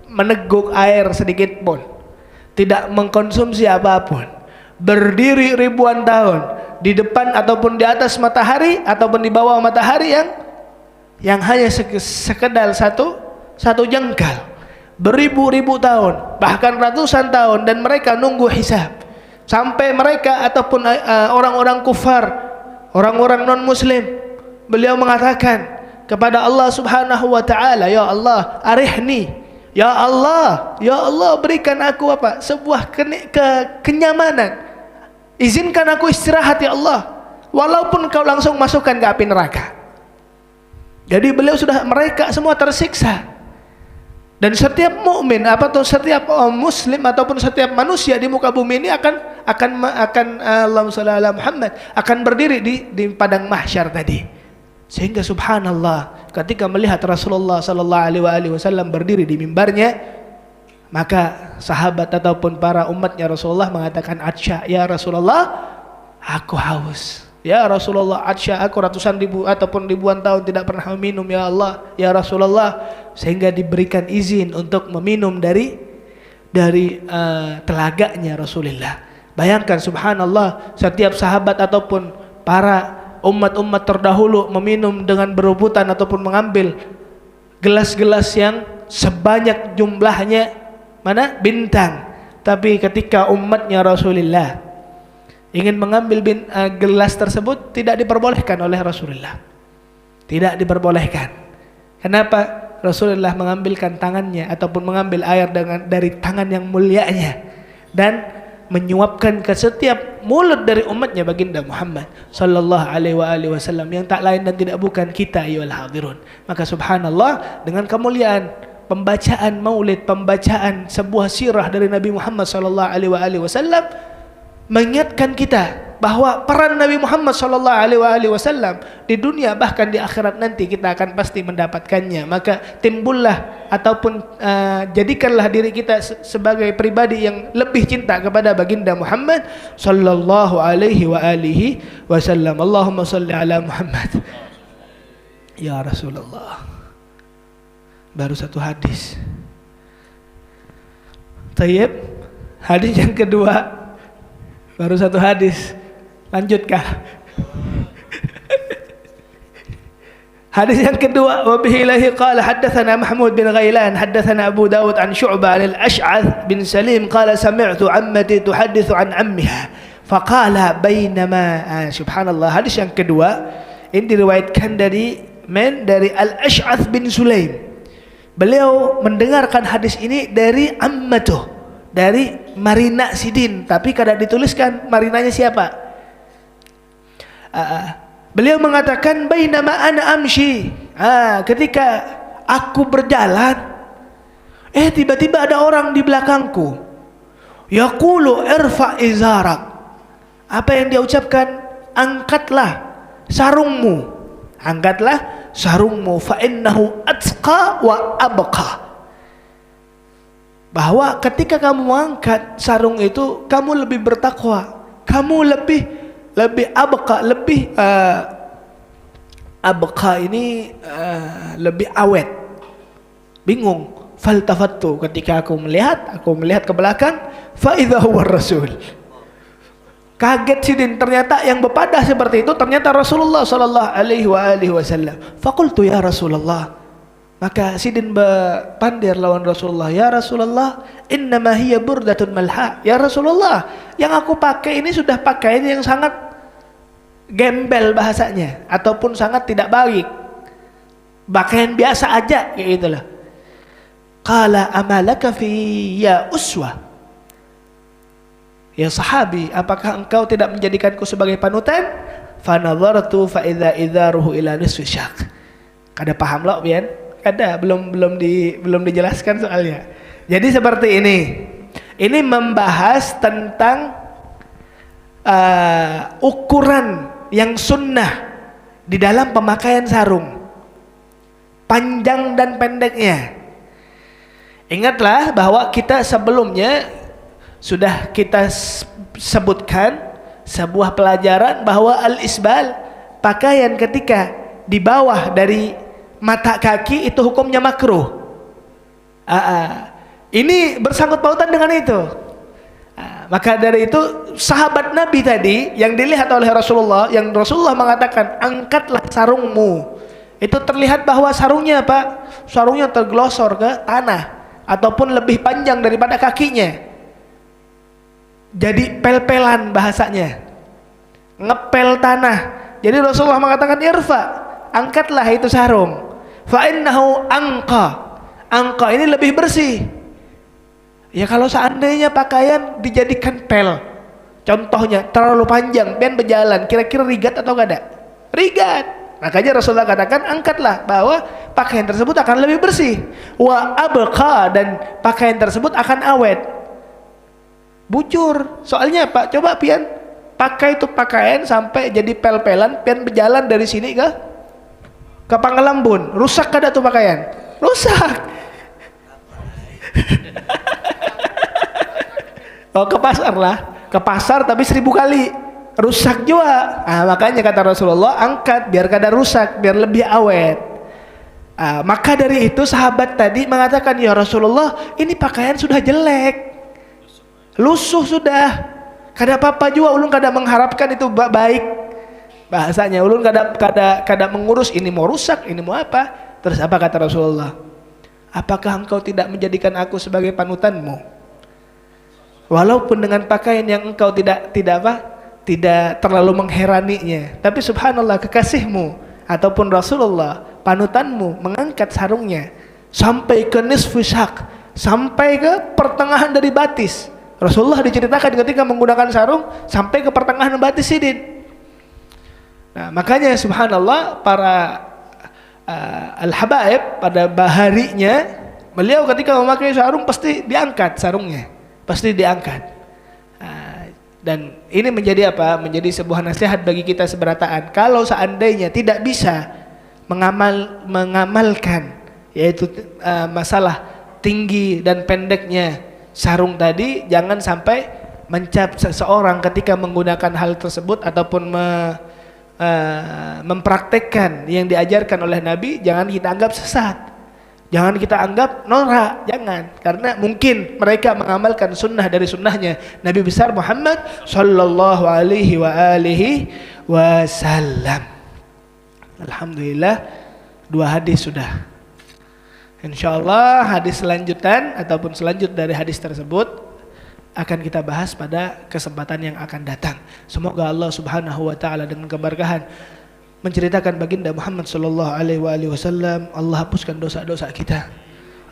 meneguk air sedikit pun, tidak mengkonsumsi apapun, berdiri ribuan tahun di depan ataupun di atas matahari ataupun di bawah matahari yang hanya sekedar satu jengkal, beribu-ribu tahun, bahkan ratusan tahun, dan mereka nunggu hisab. Sampai mereka ataupun orang-orang kufar, orang-orang non-muslim, beliau mengatakan kepada Allah Subhanahu wa taala, ya Allah, arihni, ya Allah, ya Allah, berikan aku apa? Sebuah kenyamanan. Izinkan aku istirahat ya Allah, walaupun kau langsung masukkan ke api neraka. Jadi mereka semua tersiksa. Dan setiap mukmin setiap muslim ataupun setiap manusia di muka bumi ini akan Allahumma shalli ala Muhammad, akan berdiri di padang mahsyar tadi. Sehingga subhanallah, ketika melihat Rasulullah sallallahu alaihi wasallam berdiri di mimbarnya, maka sahabat ataupun para umatnya Rasulullah mengatakan, "Atsya ya Rasulullah, aku haus." Ya Rasulullah, atsya, aku ratusan ribu ataupun ribuan tahun tidak pernah meminum ya Allah, ya Rasulullah. Sehingga diberikan izin untuk meminum dari telaganya Rasulullah. Bayangkan subhanallah, setiap sahabat ataupun para umat-umat terdahulu meminum dengan berebutan ataupun mengambil gelas-gelas yang sebanyak jumlahnya bintang. Tapi ketika umatnya Rasulullah ingin mengambil gelas tersebut, tidak diperbolehkan oleh Rasulullah. Tidak diperbolehkan. Kenapa? Rasulullah mengambilkan tangannya ataupun mengambil air dari tangan yang mulianya dan menyuapkan ke setiap mulut dari umatnya baginda Muhammad sallallahu alaihi wasallam, yang tak lain dan tidak bukan kita ayyuhal hadirun. Maka subhanallah, dengan kemuliaan pembacaan maulid, pembacaan sebuah sirah dari Nabi Muhammad sallallahu alaihi wasallam, mengingatkan kita bahwa peran Nabi Muhammad sallallahu alaihi wasallam di dunia bahkan di akhirat nanti kita akan pasti mendapatkannya. Maka timbullah ataupun jadikanlah diri kita sebagai pribadi yang lebih cinta kepada baginda Muhammad sallallahu alaihi wasallam. Allahumma shalli ala Muhammad. Ya Rasulullah. Baru satu hadis. Tayyib. Hadis yang kedua. Baru satu hadis. Lanjutkah? Hadis yang kedua, wa bihi ilahi qala haddatsana Mahmud bin Ghailan haddatsana Abu Dawud an Syu'bah an al-Ash'ath bin Salim qala sami'tu ammati tuhadditsu an ammiha faqala bainama subhanallah. Hadis yang kedua ini diriwayatkan dari Al-Ash'ath bin Sulaim. Beliau mendengarkan hadis ini dari ammatuh, dari Marina Sidin, tapi kada dituliskan marinanya siapa. Beliau mengatakan bainama ana amshi, ketika aku berjalan, tiba-tiba ada orang di belakangku, yaqulu irfa izarak. Apa yang dia ucapkan? Angkatlah sarungmu, angkatlah sarungmu, fa innahu atqa wa abqa. Bahwa ketika kamu mengangkat sarung itu, kamu lebih bertakwa, kamu lebih abqa, abqa ini lebih awet. Bingung. Faltafattu, ketika aku melihat ke belakang, fa idza huwa rasul. Kaget Sidin, ternyata yang berpadah seperti itu ternyata Rasulullah sallallahu alaihi wasallam. Faqultu ya Rasulullah. Maka Sidin berpandir lawan Rasulullah, ya Rasulullah, innama hiya burdatun malha. Ya Rasulullah, yang aku pakai ini sudah pakaian yang sangat gembel bahasanya, ataupun sangat tidak baik, pakaian biasa aja kayak gitulah. Qala amalaka fi ya uswa. Ya sahabi, apakah engkau tidak menjadikanku sebagai panutan? Fa nadhartu fa idza idzaruhu ila nisfi syaq. Kada paham lo pian? Ada belum dijelaskan soalnya. Jadi seperti ini. Ini membahas tentang ukuran yang sunnah di dalam pemakaian sarung, panjang dan pendeknya. Ingatlah bahwa kita sebelumnya sudah kita sebutkan sebuah pelajaran bahwa al-isbal, pakaian ketika di bawah dari mata kaki itu hukumnya makruh. Ini bersangkut pautan dengan itu. Maka dari itu sahabat Nabi tadi yang dilihat oleh Rasulullah, yang Rasulullah mengatakan angkatlah sarungmu, itu terlihat bahwa sarungnya Pak, sarungnya terglosor ke tanah ataupun lebih panjang daripada kakinya. Jadi pel-pelan bahasanya, ngepel tanah. Jadi Rasulullah mengatakan irfa, angkatlah itu sarung. Fa innahu angka ini lebih bersih. Ya kalau seandainya pakaian dijadikan pel, contohnya terlalu panjang, pian berjalan, kira-kira rigat atau gak ada? Rigat. Makanya Rasulullah katakan angkatlah, bahwa pakaian tersebut akan lebih bersih. Wa abqa, dan pakaian tersebut akan awet. Bujur. Soalnya Pak, coba pian pakai itu pakaian sampai jadi pel-pelan, pian berjalan dari sini ke Pangelambun, rusak kada tuh pakaian? Rusak. Oh, ke pasar lah, ke pasar tapi 1000 kali rusak juga. Makanya kata Rasulullah, angkat biar kada rusak, biar lebih awet. Maka dari itu sahabat tadi mengatakan, ya Rasulullah, ini pakaian sudah jelek, lusuh sudah, kada apa-apa juga, ulun kada mengharapkan itu baik. Bahasanya ulun kada mengurus ini mau rusak, ini mau apa. Terus apa kata Rasulullah? Apakah engkau tidak menjadikan aku sebagai panutanmu? Walaupun dengan pakaian yang engkau tidak terlalu mengheraninya, tapi subhanallah, kekasihmu ataupun Rasulullah panutanmu mengangkat sarungnya sampai ke nisfu syak, sampai ke pertengahan dari batis. Rasulullah diceritakan ketika menggunakan sarung sampai ke pertengahan batis sidin. Nah, makanya subhanallah para al-habaib pada baharinya, beliau ketika memakai sarung pasti diangkat sarungnya, pasti diangkat. Dan ini menjadi apa? Menjadi sebuah nasihat bagi kita seberataan. Kalau seandainya tidak bisa mengamalkan, yaitu masalah tinggi dan pendeknya sarung tadi, jangan sampai mencap seseorang ketika menggunakan hal tersebut ataupun mempraktekkan yang diajarkan oleh Nabi. Jangan kita anggap sesat, jangan kita anggap norak, jangan, karena mungkin mereka mengamalkan sunnah dari sunnahnya Nabi besar Muhammad sallallahu alaihi wa alihi wasallam. Alhamdulillah, 2 hadis sudah. Insyaallah hadis selanjutan ataupun selanjut dari hadis tersebut akan kita bahas pada kesempatan yang akan datang. Semoga Allah Subhanahu wa taala dengan keberkahan menceritakan baginda Muhammad sallallahu alaihi wasallam, Allah hapuskan dosa-dosa kita.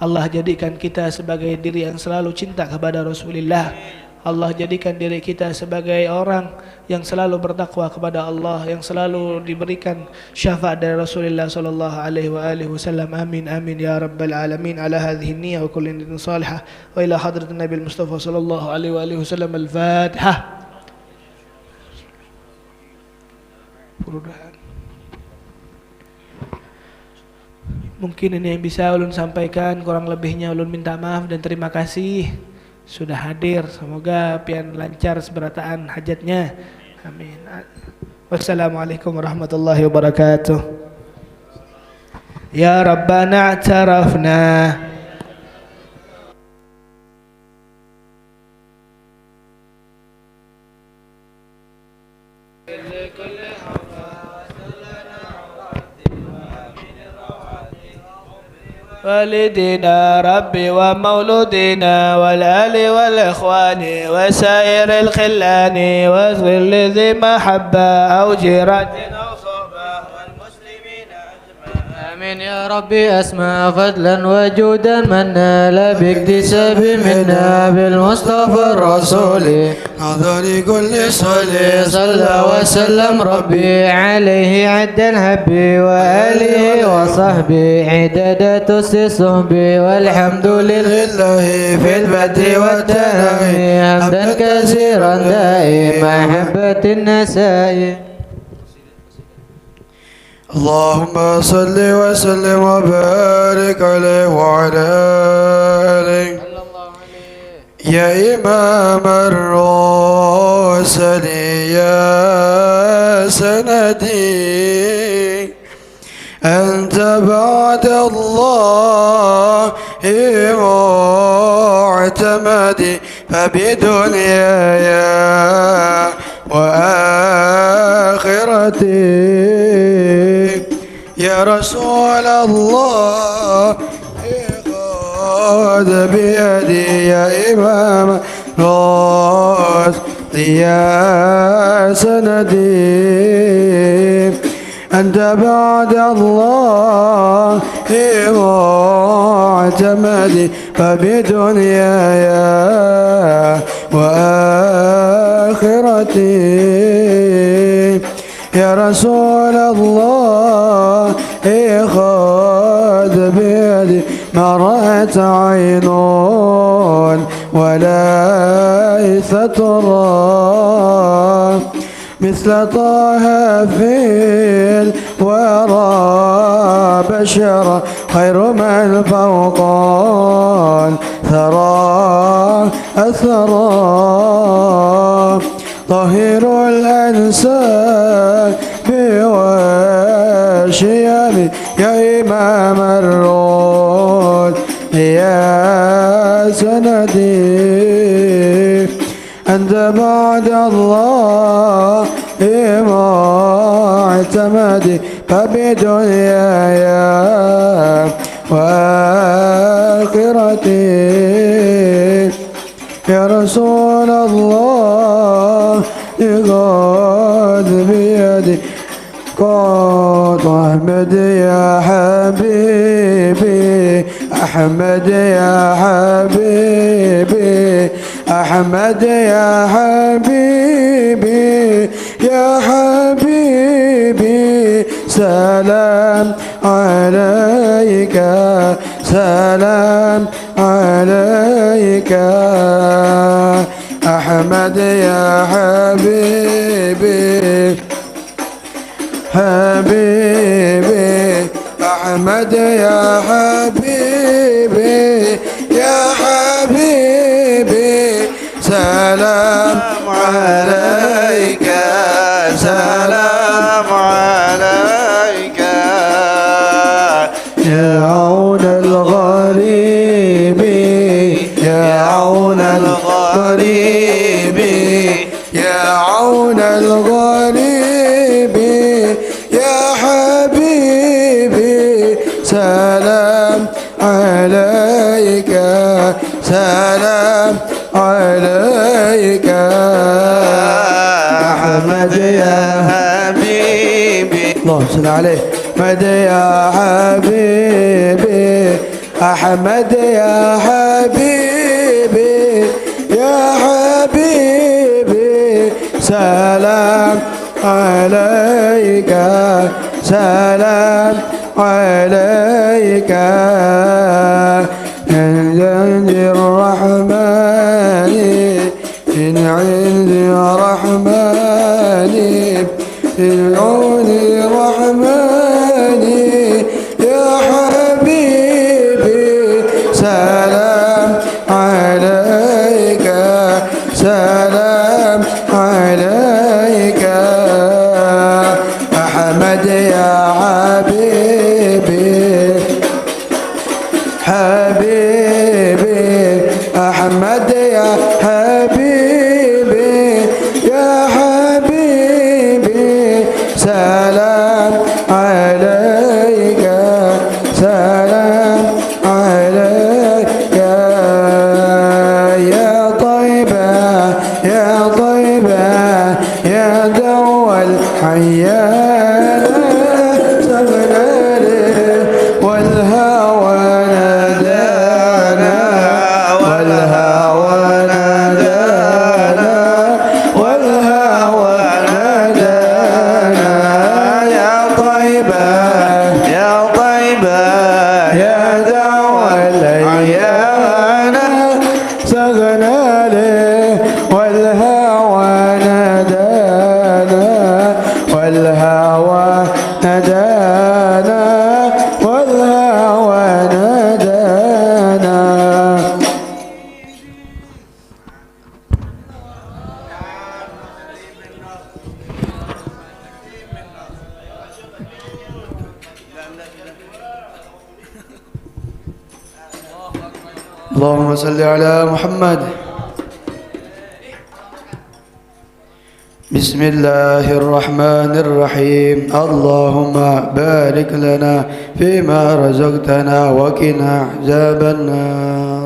Allah jadikan kita sebagai diri yang selalu cinta kepada Rasulullah. Allah jadikan diri kita sebagai orang yang selalu bertakwa kepada Allah, yang selalu diberikan syafaat dari Rasulullah sallallahu alaihi wasallam. Amin amin ya rabbal alamin. Ala hadhihi niyyah wa kullu niyatin salihah wa ila hadratin Nabi Mustafa sallallahu alaihi wasallam. Al-Fatihah. Mungkin ini yang bisa ulun sampaikan, kurang lebihnya ulun minta maaf dan terima kasih sudah hadir. Semoga pian lancar seberataan hajatnya. Amin. Wassalamualaikum warahmatullahi wabarakatuh. Ya Rabbana i'tarafna والدنا ربي ومولودنا والآل والإخوان وسائر الخلان واغفر لذي محبة أو جيرة أو صحبة والمسلمين أجمعين. آمين يا ربي. أسمع فضلا وجودا منا لا باكتساب منا بالمصطفى الرسول أفضل كل صلي صلى وسلم ربي عليه عد الهبي وآله وصحبه عدد صحبي والحمد لله في البدء والتنامي حمدا كثيرا دائما محبة النساء. اللهم صل وسلم وبارك عليه وعلى آله يا إمام الرسل يا سندي أنت بعد الله معتمدي فبدنياي وآخرتي يا رسول الله خذ بيدي يا إمام الرشد يا سندي أنت بعد الله معتمدي فبدنياي وآخرتي يا رسول الله خذ بيدي ما رأت عين ولا ترى مثل طه في الورى بشرا خير من فوق الثرى أثرى طاهر الأنساب والشيم يا إمام الرود يا سندي أنت بعد الله معتمدي فبدنياي وآخرتي يا رسول الله خذ بيدي قد أحمد يا حبيبي أحمد يا حبيبي أحمد يا حبيبي يا حبيبي سلام عليك سلام عليك أحمد يا حبيبي حبيبي أحمد يا حبيبي يا حبيبي سلام عليك سلام عليك يا عون الغريب يا عون الغريب يا عون الغريب يا حبيبي سلام عليك سلام عليك أحمد يا حبيبي اللهم صل عليه أحمد يا حبيبي أحمد يا حبيبي يا حبيبي سلام عليك سلام عليك من عند الرحمن من عند الرحمن من عند الرحمن يا حبيبي سلام عليك سلام عليك أحمد يا حبيبي حبيبي أحمد يا حبيبي يا حبيبي سلام عليك سلام عليك يا طيبة يا طيبة يا دوا الحياة سغنى والهوى نادانا والهوى نادانا والهوى نادانا يا طيبة يا طيبة يا دوا الحياة سغنى والهوى نادانا والهوى نادانا والهوى نادانا اللهم صل على محمد بسم الله الرحمن الرحيم اللهم بارك لنا فيما رزقتنا وقنا عذاب النار